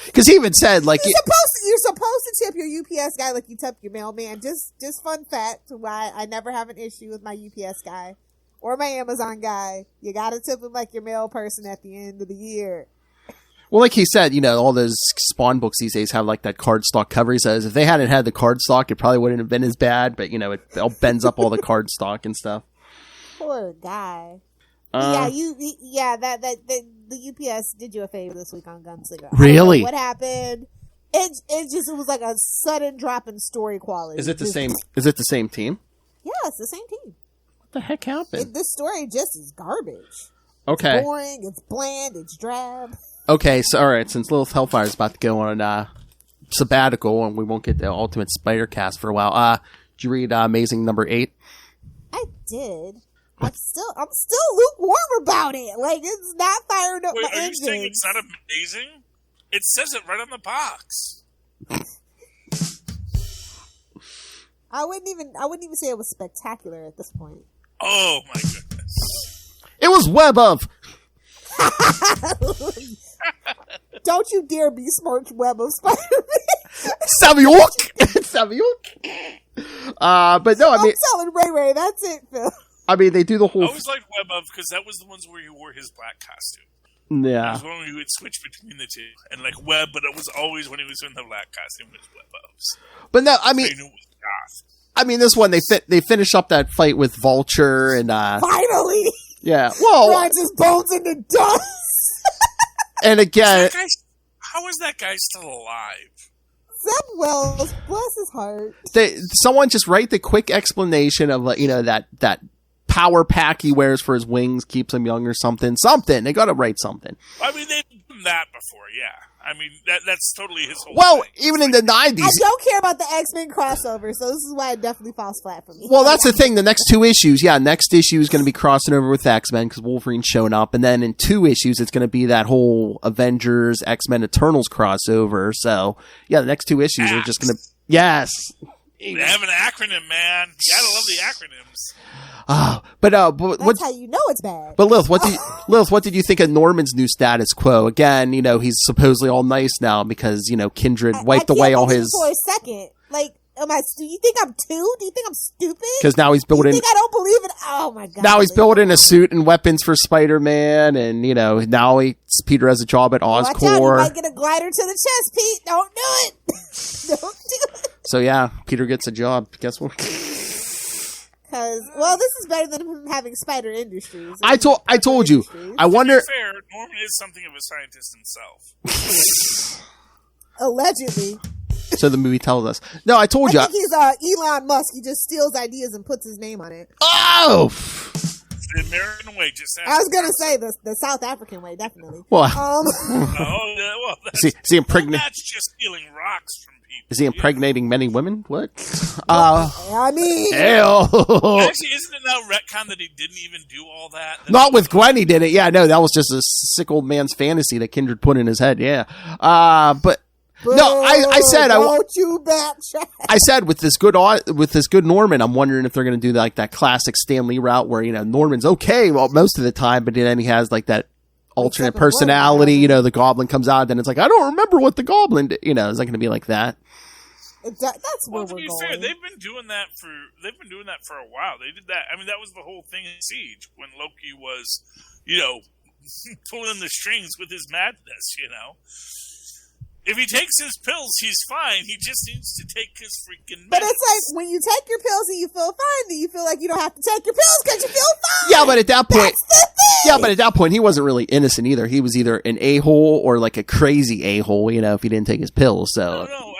because he even said you're supposed to tip your UPS guy like you tip your mailman. Just fun fact why I never have an issue with my UPS guy or my Amazon guy. You gotta tip him like your mail person at the end of the year. well, like he said, all those Spawn books these days have like that cardstock cover. He says if they hadn't had the cardstock, it probably wouldn't have been as bad. But it all bends up all the cardstock and stuff. Poor guy. The UPS did you a favor this week on Gunslinger. Really? What happened? It was like a sudden drop in story quality. Is it the same? Is it the same team? Yeah, it's the same team. What the heck happened? This story just is garbage. Okay. It's boring. It's bland. It's drab. Okay, so all right, since Lilith Hellfire is about to go on sabbatical and we won't get the Ultimate Spider cast for a while, did you read Amazing number 8? I did. I'm still lukewarm about it. It's not firing up my Are you engine. saying it's not amazing? It says it right on the box. I wouldn't even say it was spectacular at this point. Oh my goodness! It was Web of. Don't you dare besmirch Web of Spider-Man. Saviok. But no, I mean, I'm selling Ray. That's it, Phil. I mean, they do the whole. I always liked Web of because that was the ones where he wore his black costume. It Yeah. was one where he would switch between the two, and Web, but it was always when he was in the black costume was Web ofs. But no, I So mean, you knew it was goth. I mean, this one they finish up that fight with Vulture and Finally, yeah. Well, grinds his bones into dust. and again, How is that guy still alive? Zeb Wells, bless his heart. Someone just write the quick explanation of that power pack he wears for his wings keeps him young or something. Something. They got to write something. I mean, they've done that before, yeah. I mean, that's totally his whole Well, thing. even in the 90s. I don't care about the X-Men crossover, so this is why it definitely falls flat for me. Well, that's the thing. The next 2 issues, next issue is going to be crossing over with X-Men because Wolverine's showing up. And then in 2 issues, it's going to be that whole Avengers, X-Men, Eternals crossover. So, the next 2 issues are just going to... Yes. They have an acronym, man. You gotta love the acronyms. But that's how you know it's bad. But Lilith, what did you think of Norman's new status quo? Again, he's supposedly all nice now because Kindred wiped away all his. For a second, like, do you think I'm two? Do you think I'm stupid? Because now he's building. You think I don't believe it? Oh my god! Now he's building a suit and weapons for Spider-Man, and now Peter has a job at Oscorp. Watch out, you might get a glider to the chest, Pete. Don't do it. Don't do it. So Peter gets a job. Guess what? Because, this is better than him having Spider Industries. I told you. I wonder. To be fair, Norman is something of a scientist himself. Allegedly. So the movie tells us. No, I told you. I think he's Elon Musk. He just steals ideas and puts his name on it. Oh! The American way, just I was going to say the South African way, definitely. Well, that's is he impregnating? That's just stealing rocks from people. Is he impregnating many women? What? I mean, ew. Actually, isn't it now retcon that he didn't even do all that? Not with Gwen, he did it. Yeah, no, that was just a sick old man's fantasy that Kindred put in his head. Yeah, but. No, I said I said with this good Norman, I'm wondering if they're going to do that classic Stan Lee route where Norman's okay most of the time, but then he has like that alternate personality. The Goblin comes out, then it's like I don't remember what the Goblin did. Is that going to be like that? That's where to be fair, they've been doing that for a while. They did that. I mean, that was the whole thing in Siege when Loki was, pulling the strings with his madness. If he takes his pills, he's fine. He just needs to take his freaking meds. But it's like, when you take your pills and you feel fine, then you feel like you don't have to take your pills because you feel fine. Yeah, but at that point... That's the thing! Yeah, but at that point, he wasn't really innocent either. He was either an a-hole or like a crazy a-hole, if he didn't take his pills, so... No,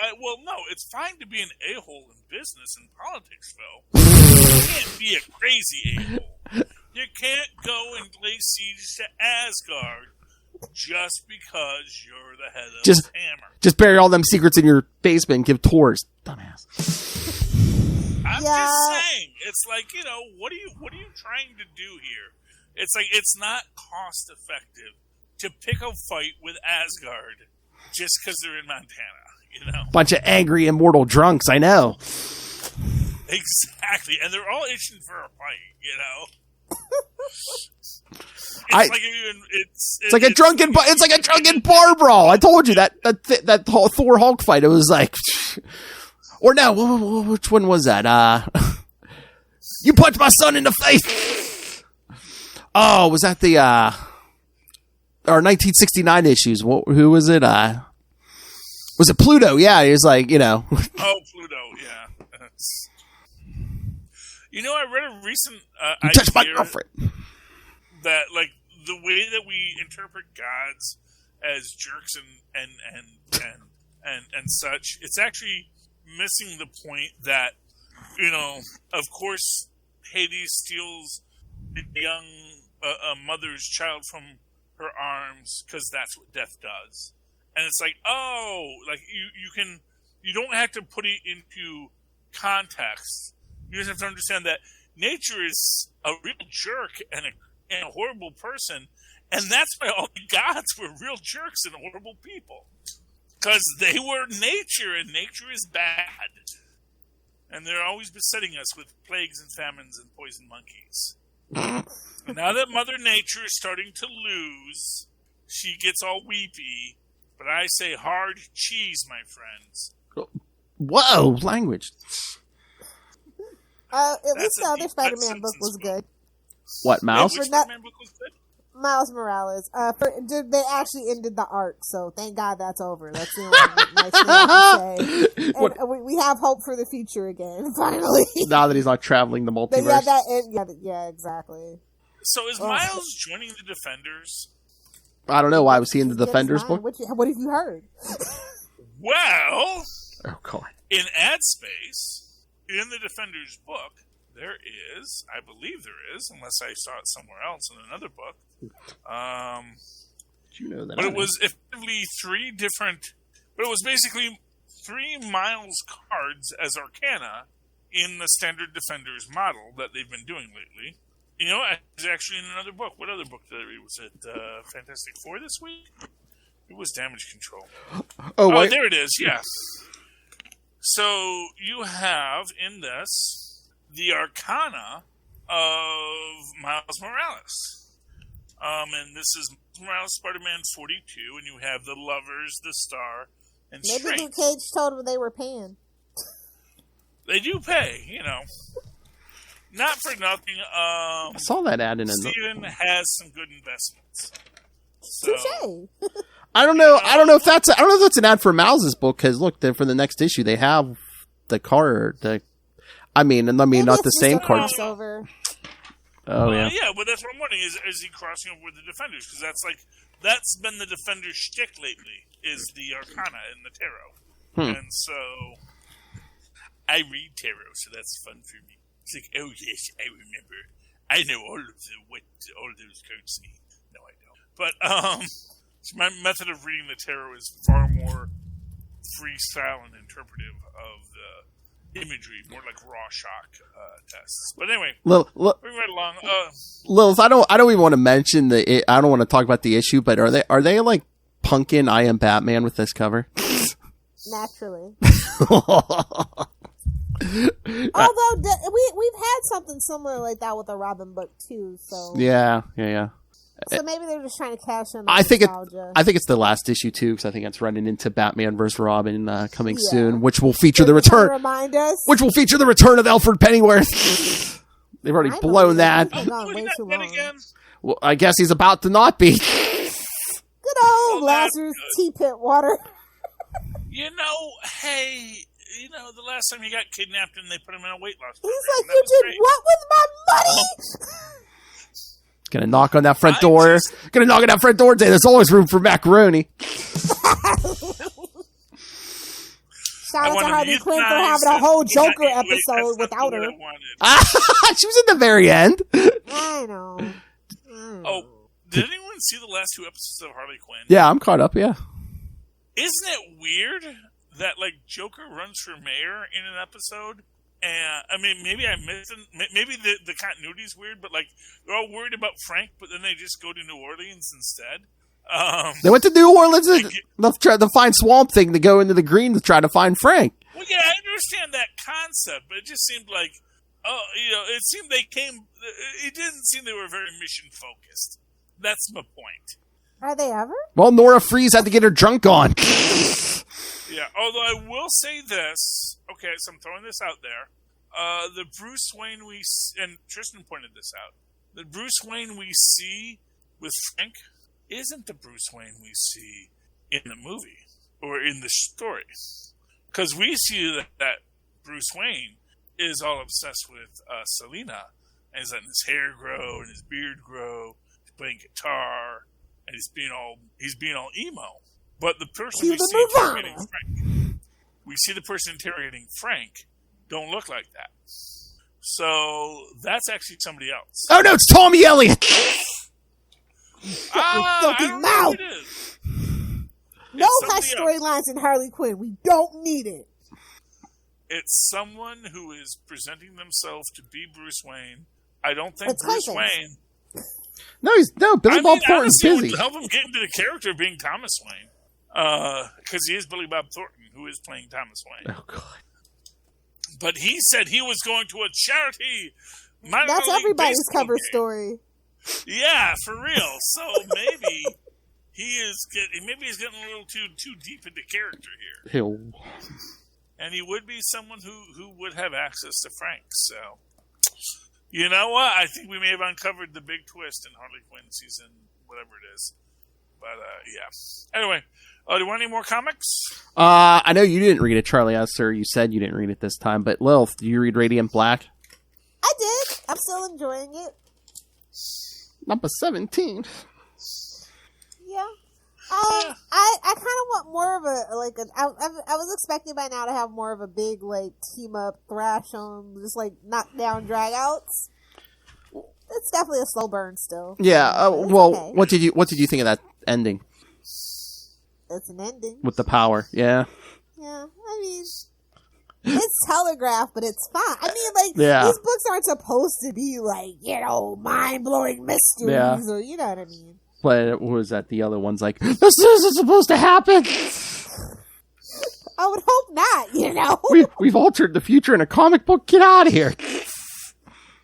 it's fine to be an a-hole in business and politics, Phil. You can't be a crazy a-hole. You can't go and lay siege to Asgard just because you're the head of the hammer. Just bury all them secrets in your basement and give tours. Dumbass. I'm just saying. It's like, what are you trying to do here? It's like it's not cost effective to pick a fight with Asgard just because they're in Montana, Bunch of angry immortal drunks, I know. Exactly. And they're all itching for a fight, It's like a drunken bar brawl. I told you that Thor Hulk fight. It was like, or no, which one was that? You punched my son in the face. Oh, was that the our 1969 issues? Who was it? Was it Pluto? Yeah, he was like, Oh, Pluto. Yeah. I read a recent you touched my girlfriend. That like the way that we interpret gods as jerks and such, it's actually missing the point that of course Hades steals the young mother's child from her arms because that's what death does, and it's like you don't have to put it into context. You just have to understand that nature is a real jerk and a horrible person, and that's why all the gods were real jerks and horrible people, because they were nature, and nature is bad, and they're always besetting us with plagues and famines and poison monkeys. And now that Mother Nature is starting to lose, she gets all weepy, but I say hard cheese, my friends. Whoa, language. At least the other Spider-Man book was good. What, Miles? Which Spider-Man book was good? Miles Morales. They actually ended the arc, so thank God that's over. That's the only nice thing I can say. And we have hope for the future again, finally. Now that he's not traveling the multiverse. Yeah, exactly. So is Miles joining the Defenders? I don't know. Why was he in the Defenders book? What have you heard? Well, In ad space, in the Defenders book, there is, I believe there is, unless I saw it somewhere else in another book. You know that. But it was effectively but it was basically 3 Miles cards as Arcana in the standard Defenders model that they've been doing lately. You know, it's actually in another book. What other book did I read? Was it Fantastic Four this week? It was Damage Control. Oh, there it is, yeah. So you have in this the Arcana of Miles Morales. And this is Morales Spider-Man 42, and you have the Lovers, the Star, and Maybe Strange. Luke Cage told them they were paying. They do pay, you know. Not for nothing. I saw that ad in Steven has some good investments. So, Touché. I don't know if that's an ad for Miles' book, because look, for the next issue they have the card. Maybe not the same card. Crossover. Oh yeah. Yeah, but that's what I'm wondering. Is he crossing over with the Defenders? Because that's been the Defenders' shtick lately. Is the Arcana and the Tarot, and so I read Tarot, so that's fun for me. It's like, oh yes, I remember. I know what all those cards mean. No, I don't. But my method of reading the Tarot is far more freestyle and interpretive of the imagery, more like Rorschach tests. But anyway, moving right along. Lilith, I don't even want to mention I don't want to talk about the issue, but are they like punking I Am Batman with this cover? Naturally. Although we've had something similar like that with the Robin book too, so yeah. So maybe they're just trying to cash in. I think it's the last issue too, because I think it's running into Batman vs. Robin coming soon, which will feature the return. Remind us. Which will feature the return of Alfred Pennyworth. They've already blown that. Way too long. Again? Well, I guess he's about to not be. Good old Lazarus tea pit water. The last time he got kidnapped and they put him in a weight loss program. He's like, you did what with my money? Gonna knock on that front door. Gonna knock on that front door and say, there's always room for macaroni. Shout out to Harley Quinn for having a whole Joker episode without her. She was at the very end. I know. Oh, did anyone see the last 2 episodes of Harley Quinn? Yeah, I'm caught up, yeah. Isn't it weird that, Joker runs for mayor in an episode? And, maybe I missed it. Maybe the continuity's weird, but, they're all worried about Frank, but then they just go to New Orleans instead. They went to New Orleans to try to find Swamp Thing to go into the green to try to find Frank. Well, yeah, I understand that concept, but it just seemed like, it seemed it didn't seem they were very mission-focused. That's my point. Are they ever? Well, Nora Freeze had to get her drunk on. Yeah, although I will say this. Okay, so I'm throwing this out there. The Bruce Wayne and Tristan pointed this out. The Bruce Wayne we see with Frank isn't the Bruce Wayne we see in the movie or in the story. Because we see that Bruce Wayne is all obsessed with Selina, and he's letting his hair grow and his beard grow. He's playing guitar, and he's being all emo. But the person we see the person interrogating Frank don't look like that. So that's actually somebody else. Oh no, it's Tommy Elliott. I don't know who it is. No hush storylines in Harley Quinn. We don't need it. It's someone who is presenting themselves to be Bruce Wayne. I don't think Bruce Wayne. No, Billy Bob Thornton's busy. Would help him get into the character of being Thomas Wayne. Because he is Billy Bob Thornton, who is playing Thomas Wayne. Oh, God. But he said he was going to a charity. That's everybody's cover story. Yeah, for real. So maybe he's getting a little too deep into character here. And he would be someone who would have access to Frank. So, you know what? I think we may have uncovered the big twist in Harley Quinn season, whatever it is. But, yeah. Anyway, do you want any more comics? I know you didn't read it, Charlie Esther. You said you didn't read it this time. But, Lilith, do you read Radiant Black? I did. I'm still enjoying it. Number 17. Yeah. I kind of want more of I was expecting by now to have more of a big team up thrash on, just knock down drag outs. It's definitely a slow burn still. Yeah. Well, okay. what did you think of that ending? It's an ending with the power. Yeah. Yeah. I mean, it's telegraphed, but it's fine. I mean, these books aren't supposed to be mind blowing mysteries, or you know what I mean. But what was that? The other one's like, this isn't supposed to happen. I would hope not. You know, we've altered the future in a comic book. Get out of here.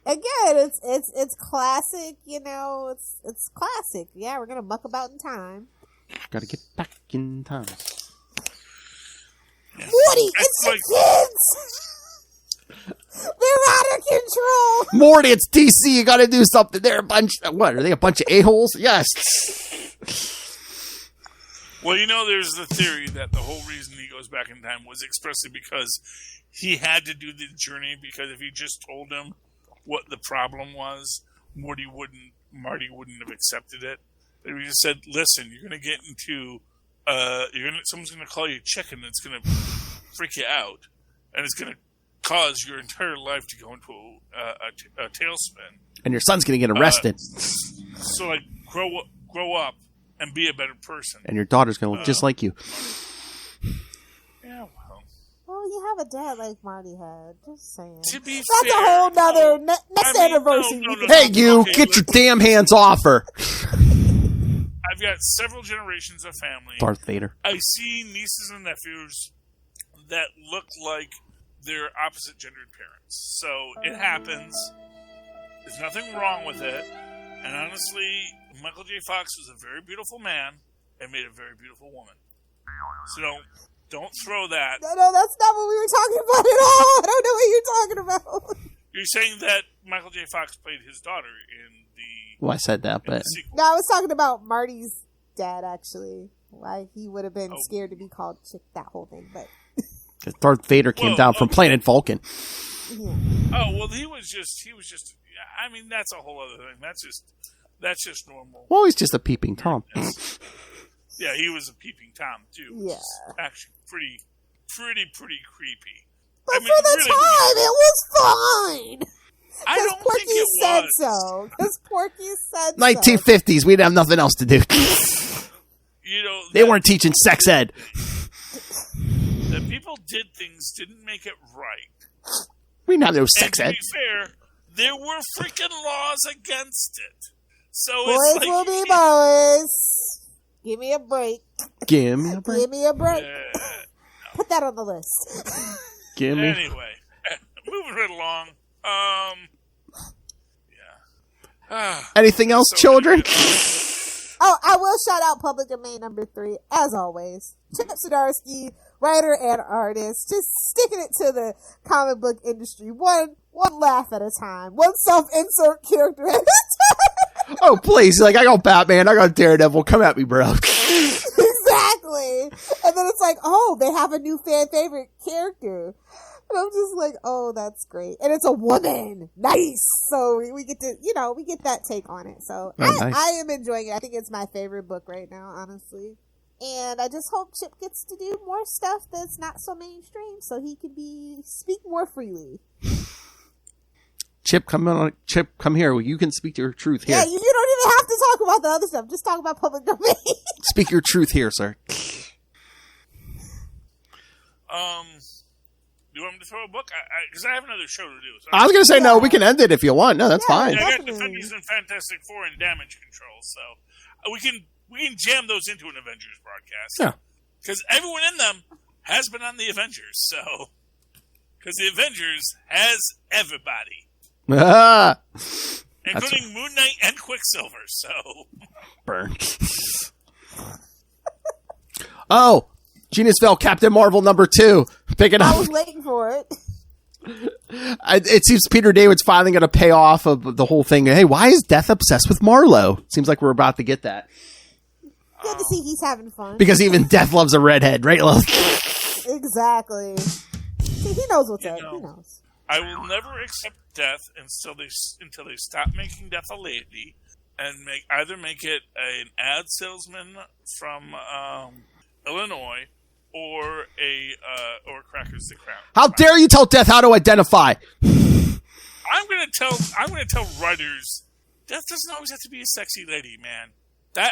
Again, it's classic. You know, it's classic. Yeah, we're gonna muck about in time. Gotta get back in time. Morty, it's the kids. They're out of control. Morty, it's DC. You gotta do something. They're a bunch. What are they? A bunch of a-holes? Yes. Well, there's the theory that the whole reason he goes back in time was expressly because he had to do the journey, because if he just told him what the problem was, Marty wouldn't have accepted it. But he just said, "Listen, you're going to get into, someone's going to call you chicken. It's going to freak you out, and it's going to cause your entire life to go into a tailspin. And your son's going to get arrested. So grow up and be a better person. And your daughter's going to look just like you. Yeah, well, you have a dad like Marty had. Just saying. To be That's fair, a whole nother next anniversary. No. Hey, you, get your damn hands off her. I've got several generations of family. Darth Vader. I see nieces and nephews that look like their opposite gendered parents. So it happens. There's nothing wrong with it. And honestly, Michael J. Fox was a very beautiful man and made a very beautiful woman. So don't throw that. No, that's not what we were talking about at all. I don't know what you're talking about. You're saying that Michael J. Fox played his daughter in the... Well, I said that, but... No, I was talking about Marty's dad, actually. Why he would have been scared to be called chick, that whole thing, but... Because Darth Vader came down from planet Vulcan. Yeah. Oh, well, he was just... I mean, that's a whole other thing. That's just normal. Well, he's just a peeping Tom. Yeah, he was a peeping Tom, too. Yeah. Actually, pretty creepy. But for the time, it was fine. I don't Porky think it said was. so. Because Porky said 1950s, we'd have nothing else to do. They weren't teaching sex ed. That people did things didn't make it right. We didn't have no sex ed. To be fair, there were freaking laws against it. So boys it's like, will be boys. Give me a break. Give me a break. Give me a break. Put that on the list. Give me. Anyway, moving right along. Yeah. Anything else, children? Oh, I will shout out Public Domain number 3, as always. Chip Zdarsky, writer and artist, just sticking it to the comic book industry. One laugh at a time. One self-insert character at a time. Oh, please. Like, I got Batman. I got Daredevil. Come at me, bro. Exactly. And then it's like, oh, they have a new fan favorite character. And I'm just like, oh, that's great. And it's a woman. Nice. So we get to, we get that take on it. So nice. I am enjoying it. I think it's my favorite book right now, honestly. And I just hope Chip gets to do more stuff that's not so mainstream so he can speak more freely. Chip, come here. You can speak your truth here. Yeah, you don't even have to talk about the other stuff. Just talk about Public Domain. Speak your truth here, sir. Do you want me to throw a book? Because I have another show to do. So I was going to say, no, we can end it if you want. No, that's fine. I got Defenders and Fantastic Four and Damage Control, so we can jam those into an Avengers broadcast. Yeah. Because everyone in them has been on the Avengers, so... Because the Avengers has everybody. Including Moon Knight and Quicksilver, so... Burn. Oh! Genis-Vell, Captain Marvel number 2. Pick it up. I was waiting for it. It seems Peter David's finally going to pay off of the whole thing. Hey, why is Death obsessed with Marlowe? Seems like we're about to get that. Good to see he's having fun. Because even Death loves a redhead, right? Exactly. See, he knows what's up. He knows. I will never accept Death until they stop making Death a lady, and make it an ad salesman from Illinois or Crackers the Crown. How dare you tell Death how to identify? I'm gonna tell writers, Death doesn't always have to be a sexy lady, man. That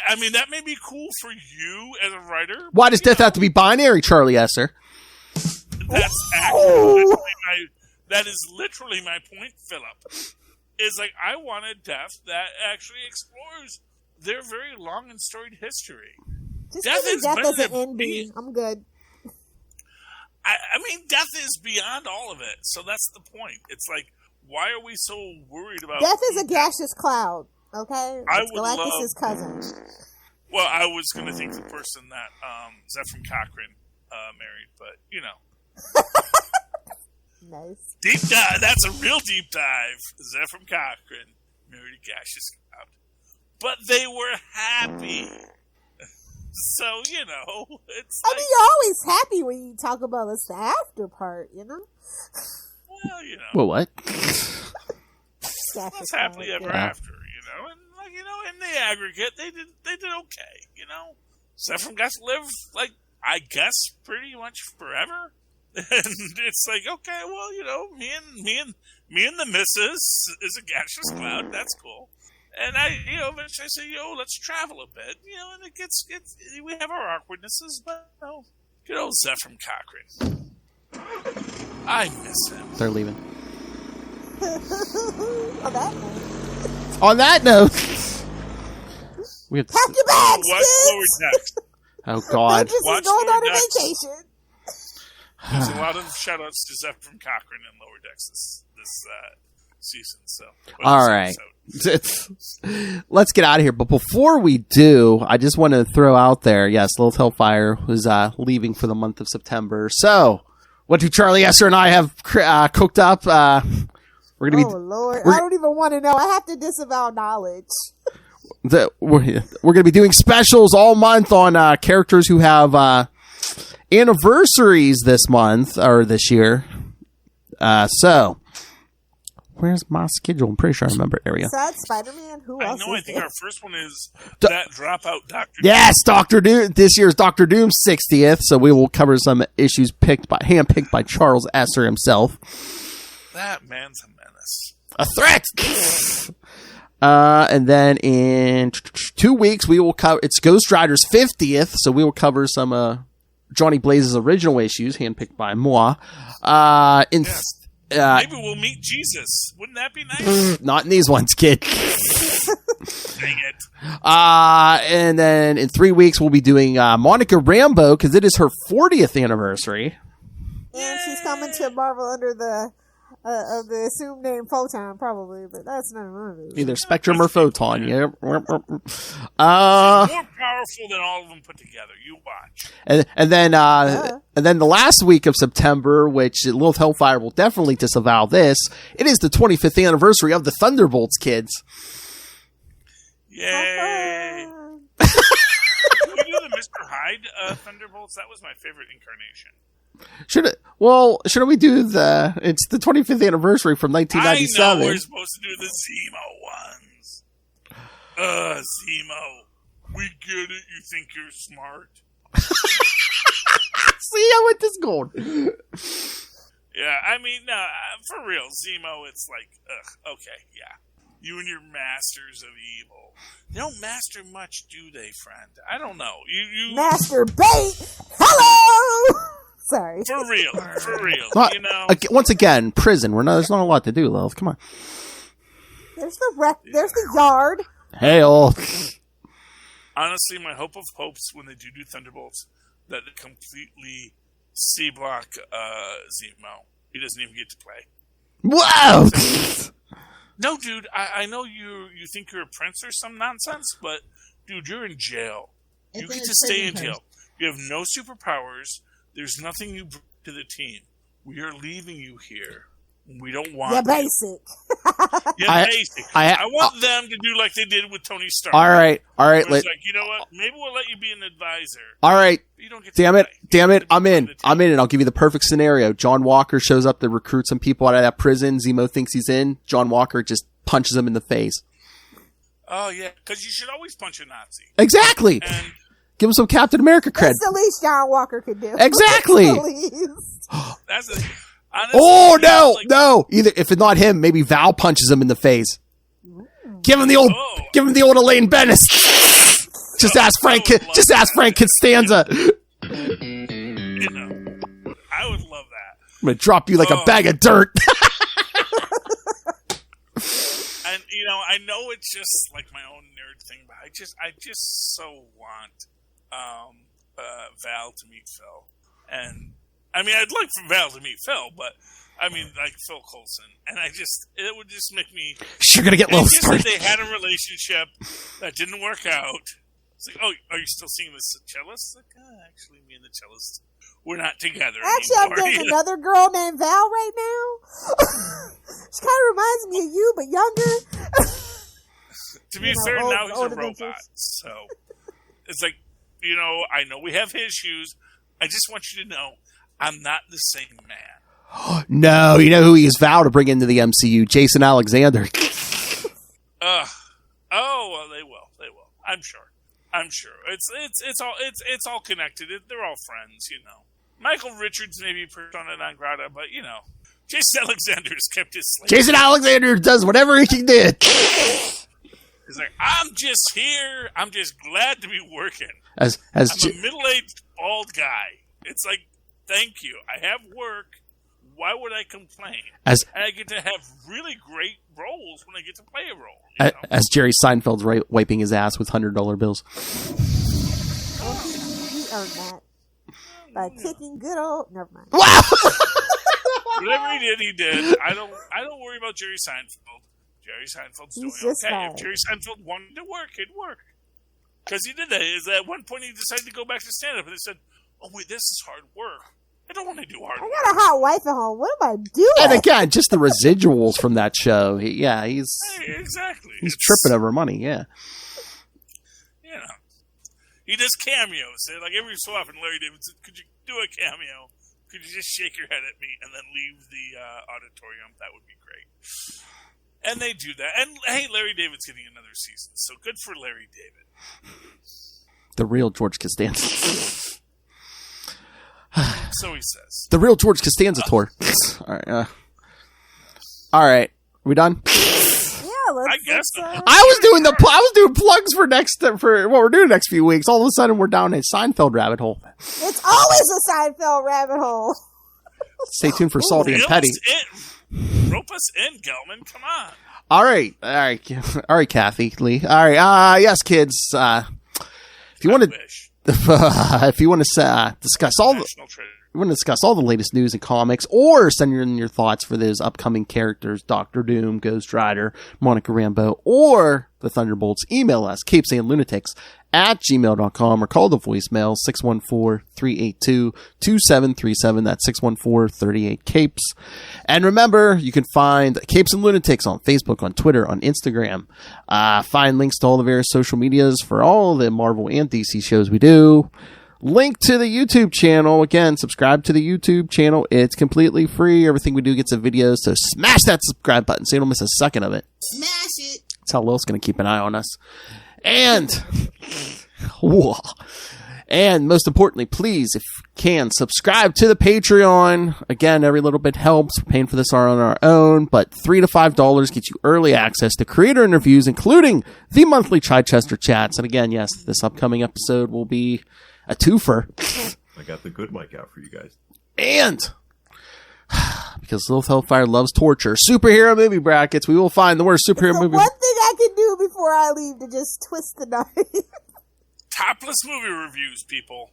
may be cool for you as a writer. Why does Death have to be binary, Charlie Esser? That's actually that is literally my point, Philip. Is like I want a Death that actually explores their very long and storied history. Just because Death doesn't end me, I'm good. I mean, Death is beyond all of it, so that's the point. It's like, why are we so worried about... Death is a gaseous cloud, okay? It's Galactus' cousin. Well, I was going to think the person that Zephyr Cochrane married, but, you know. Nice. Deep dive. That's a real deep dive. Zephyr Cochrane married a gaseous cloud. But they were happy. So, you know, it's like... I mean, you're always happy when you talk about the after part, you know? Well, you know. Well, what? It's happily ever after, you know? And, like, you know, in the aggregate, they did okay, you know? Zephyr got to live, like, I guess, pretty much forever. And it's like, okay, well, you know, me and the missus is a gaseous cloud. That's cool. And I, you know, eventually I say, let's travel a bit, you know, and we have our awkwardnesses, but, you know, good old Zephyr Cochrane. I miss him. They're leaving. On that note, we have to pack your bags, Watch kids! Lower Decks. Oh, God. Just Watch going Lower on a Decks. vacation. There's a lot of shout-outs to Zephyr Cochrane and Lower Decks this season, so... All right. Let's get out of here. But before we do, I just want to throw out there, yes, Lilith Hellfire was leaving for the month of September. So, what do Charlie Esser and I have cooked up? We're gonna be. Oh Lord, I don't even want to know. I have to disavow knowledge. We're gonna be doing specials all month on characters who have anniversaries this month or this year. So. Where's my schedule? I'm pretty sure I remember area. Besides Spider-Man, who else? I think our first one is that dropout Dr. Yes, Dr. Doom. This year's Dr. Doom's 60th, so we will cover some issues handpicked by Charles Esser himself. That man's a menace. A threat! And then in 2 weeks, we will cover... It's Ghost Rider's 50th, so we will cover some Johnny Blaze's original issues, handpicked by moi. Maybe we'll meet Jesus. Wouldn't that be nice? Not in these ones, kid. Dang it. And then in 3 weeks, we'll be doing Monica Rambeau, because it is her 40th anniversary. And she's coming to Marvel under the assumed name Photon, probably, but that's not one of it. Either Spectrum or Photon, yeah. More powerful than all of them put together. You watch. And then the last week of September, which Lilith Hellfire will definitely disavow this, it is the 25th anniversary of the Thunderbolts, kids. Yay! Can we do the Mr. Hyde Thunderbolts? That was my favorite incarnation. Shouldn't we do it's the 25th anniversary from 1997. I know we're supposed to do the Zemo ones. Zemo. We get it. You think you're smart. See how it is going. Yeah, I mean, no, for real, Zemo, it's like, okay, yeah. You and your masters of evil. They don't master much, do they, friend? I don't know. You masturbate. Hello. Sorry. For real. You know. Once again, prison. There's not a lot to do, Lilith. Come on. There's the yard. Hey, Honestly, my hope of hopes when they do Thunderbolts that they completely C-block Zemo. He doesn't even get to play. Wow! No, dude, I know you think you're a prince or some nonsense, but, dude, you're in jail. You get to stay in jail. You have no superpowers. There's nothing you bring to the team. We are leaving you here. We don't want you. Basic. Basic. I want them to do like they did with Tony Stark. All right. Like, you know what? Maybe we'll let you be an advisor. All right. You don't get Damn it. I'm in, and I'll give you the perfect scenario. John Walker shows up to recruit some people out of that prison. Zemo thinks he's in. John Walker just punches him in the face. Oh, yeah, because you should always punch a Nazi. Exactly. And give him some Captain America cred. That's the least John Walker could do. Exactly. That's the least. Honestly, No. Either if it's not him, maybe Val punches him in the face. Give him the old Elaine Bennis. Just ask Frank Costanza. You know, I would love that. I'm gonna drop you like a bag of dirt. And I know it's just like my own nerd thing, but I just so want Val to meet Phil. And I mean, I'd like for Val to meet Phil, but I mean, like Phil Coulson, and it would just make me. You're gonna get low started. They had a relationship that didn't work out. It's like, oh, are you still seeing this cellist? Like, actually, me and the cellist, we're not together. Actually, anymore. I'm dating another girl named Val right now. She kind of reminds me of you, but younger. To be fair, now he's a robot, so it's like, I know we have his shoes. I just want you to know, I'm not the same man. No, you know who he is vowed to bring into the MCU? Jason Alexander. Oh, well, they will. I'm sure. It's all connected. They're all friends, Michael Richards may be persona non grata, but Jason Alexander has kept his slave. Jason Alexander does whatever he can do. He's like, I'm just here. I'm just glad to be working. I'm a middle-aged bald guy. It's like, thank you. I have work. Why would I complain? And I get to have really great roles when I get to play a role. As Jerry Seinfeld's wiping his ass with $100 bills. He earned that by kicking good old. Never mind. Wow. Whatever he did. I don't worry about Jerry Seinfeld. Jerry Seinfeld's doing okay. If Jerry Seinfeld wanted to work, it'd work. Because he did that. At one point, he decided to go back to stand-up, and they said, "Oh wait, this is hard work. I don't want to do hard work. I got a hot wife at home. What am I doing?" And again, just the residuals from that show. He's exactly. He's tripping over money. Yeah. He does cameos. Like every so often, Larry David said, "Could you do a cameo? Could you just shake your head at me and then leave the auditorium? That would be great." And they do that. And hey, Larry David's getting another season, so good for Larry David. The real George Costanza. So he says. The real George Costanza tour. All right. Are we done? Yeah, I guess so. I was doing plugs for what we're doing next few weeks. All of a sudden, we're down a Seinfeld rabbit hole. It's always a Seinfeld rabbit hole. Stay tuned for Salty and Petty. Rope us in, Gelman. Come on. All right, Kathy Lee. All right, yes, kids. If you want to discuss all the latest news and comics, or send in your thoughts for those upcoming characters, Doctor Doom, Ghost Rider, Monica Rambeau, or the Thunderbolts, email us, CapesandLunatics@gmail.com, or call the voicemail 614-382-2737. That's 614-38-CAPES. And remember, you can find Capes and Lunatics on Facebook, on Twitter, on Instagram. Find links to all the various social medias for all the Marvel and DC shows we do. Link to the YouTube channel. Again, subscribe to the YouTube channel. It's completely free. Everything we do gets a video, so smash that subscribe button so you don't miss a second of it. Smash it. That's how Lil's going to keep an eye on us. And most importantly, please, if you can, subscribe to the Patreon. Again, every little bit helps. We're paying for this on our own, but $3 to $5 gets you early access to creator interviews, including the monthly Chichester chats. And again, yes, this upcoming episode will be a twofer. I got the good mic out for you guys. And because Lil Hellfire loves torture, superhero movie brackets. We will find the worst superhero movie. One thing I can do before I leave to just twist the knife. Topless movie reviews, people.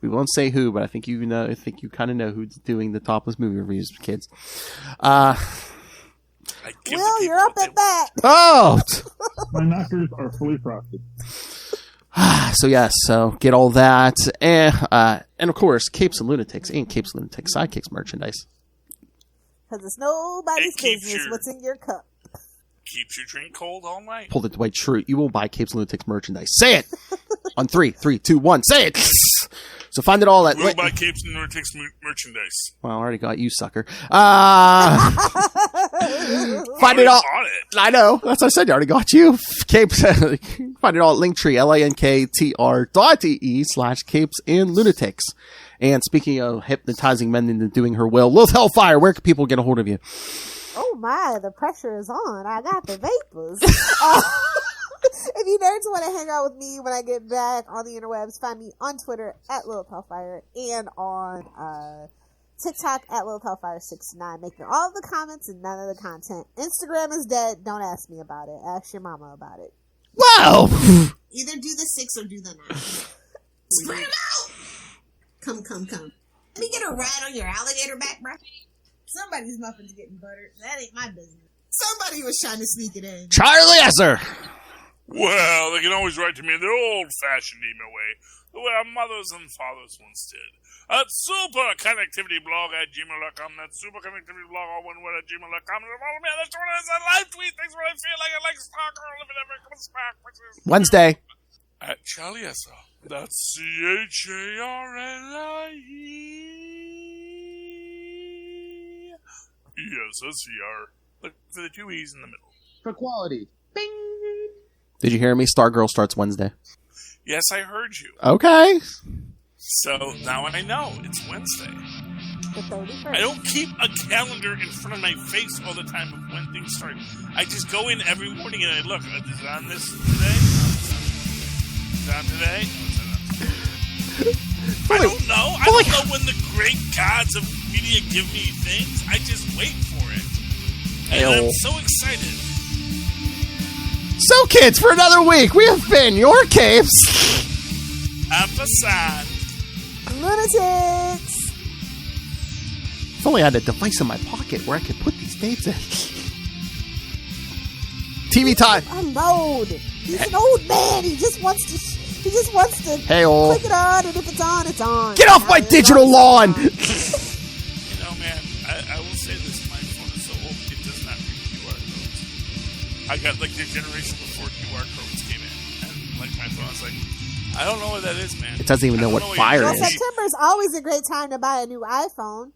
We won't say who, but I think you know. I think you kind of know who's doing the topless movie reviews, kids. Will, you're up at that. Oh, my knockers are fully frosted. So yes, so get all that, and of course, Capes and Lunatics and Capes and Lunatics sidekicks merchandise. Because it's nobody's business what's in your cup. Keeps your drink cold all night. Pull the Dwight Schrute. You will buy Capes and Lunatics merchandise. Say it! On 3, 2, 1. Say it! So find it all at... We'll buy Capes and Lunatics merchandise. Well, I already got you, sucker. Find it all... I know. That's what I said. You already got you. Capes... Find it all at Linktree, linktr.ee/Capes and Lunatics. And speaking of hypnotizing men into doing her will, Lilith Hellfire, where can people get a hold of you? Oh my, the pressure is on. I got the vapors. If you nerds want to hang out with me when I get back on the interwebs, find me on Twitter at Lilith Hellfire and on TikTok at Lilith Hellfire69, making all of the comments and none of the content. Instagram is dead. Don't ask me about it. Ask your mama about it. Wow! Either do the 6 or do the 9. Spread it out! Come. Let me get a ride on your alligator back, bro. Somebody's muffin's getting buttered. That ain't my business. Somebody was trying to sneak it in. Charlie Esser! Well, they can always write to me in the old-fashioned email way, the way our mothers and fathers once did. At superconnectivityblog@gmail.com. That's superconnectivityblog, all one word, @gmail.com. And follow me on the Twitter as I live tweet things when I feel like stalker, living ever comes back. Wednesday. At Charlie Esser. That's CHARLIE. Yes, S-E-R. Look for the 2 E's in the middle. For quality. Bing! Did you hear me? Stargirl starts Wednesday. Yes, I heard you. Okay. So now I know it's Wednesday. The 31st. I don't keep a calendar in front of my face all the time of when things start. I just go in every morning and I look. Is it on this today? Is it on today? I don't know. I don't know when the great gods of media give me things. I just wait for it. And I'm so excited. So, kids, for another week, we have been your Capes. Ampersand. Lunatics. If only I had a device in my pocket where I could put these tapes in. TV time. Unload. He's an old man. He just wants to Hey-o. click it on, and if it's on, it's on. Get off my digital lawn! You know, man, I will say this. My phone is so old, it does not read QR codes. I got, like, the generation before QR codes came in. And, like, my phone was like, I don't know what that is, man. It doesn't even know what fire Well, is. September is always a great time to buy a new iPhone.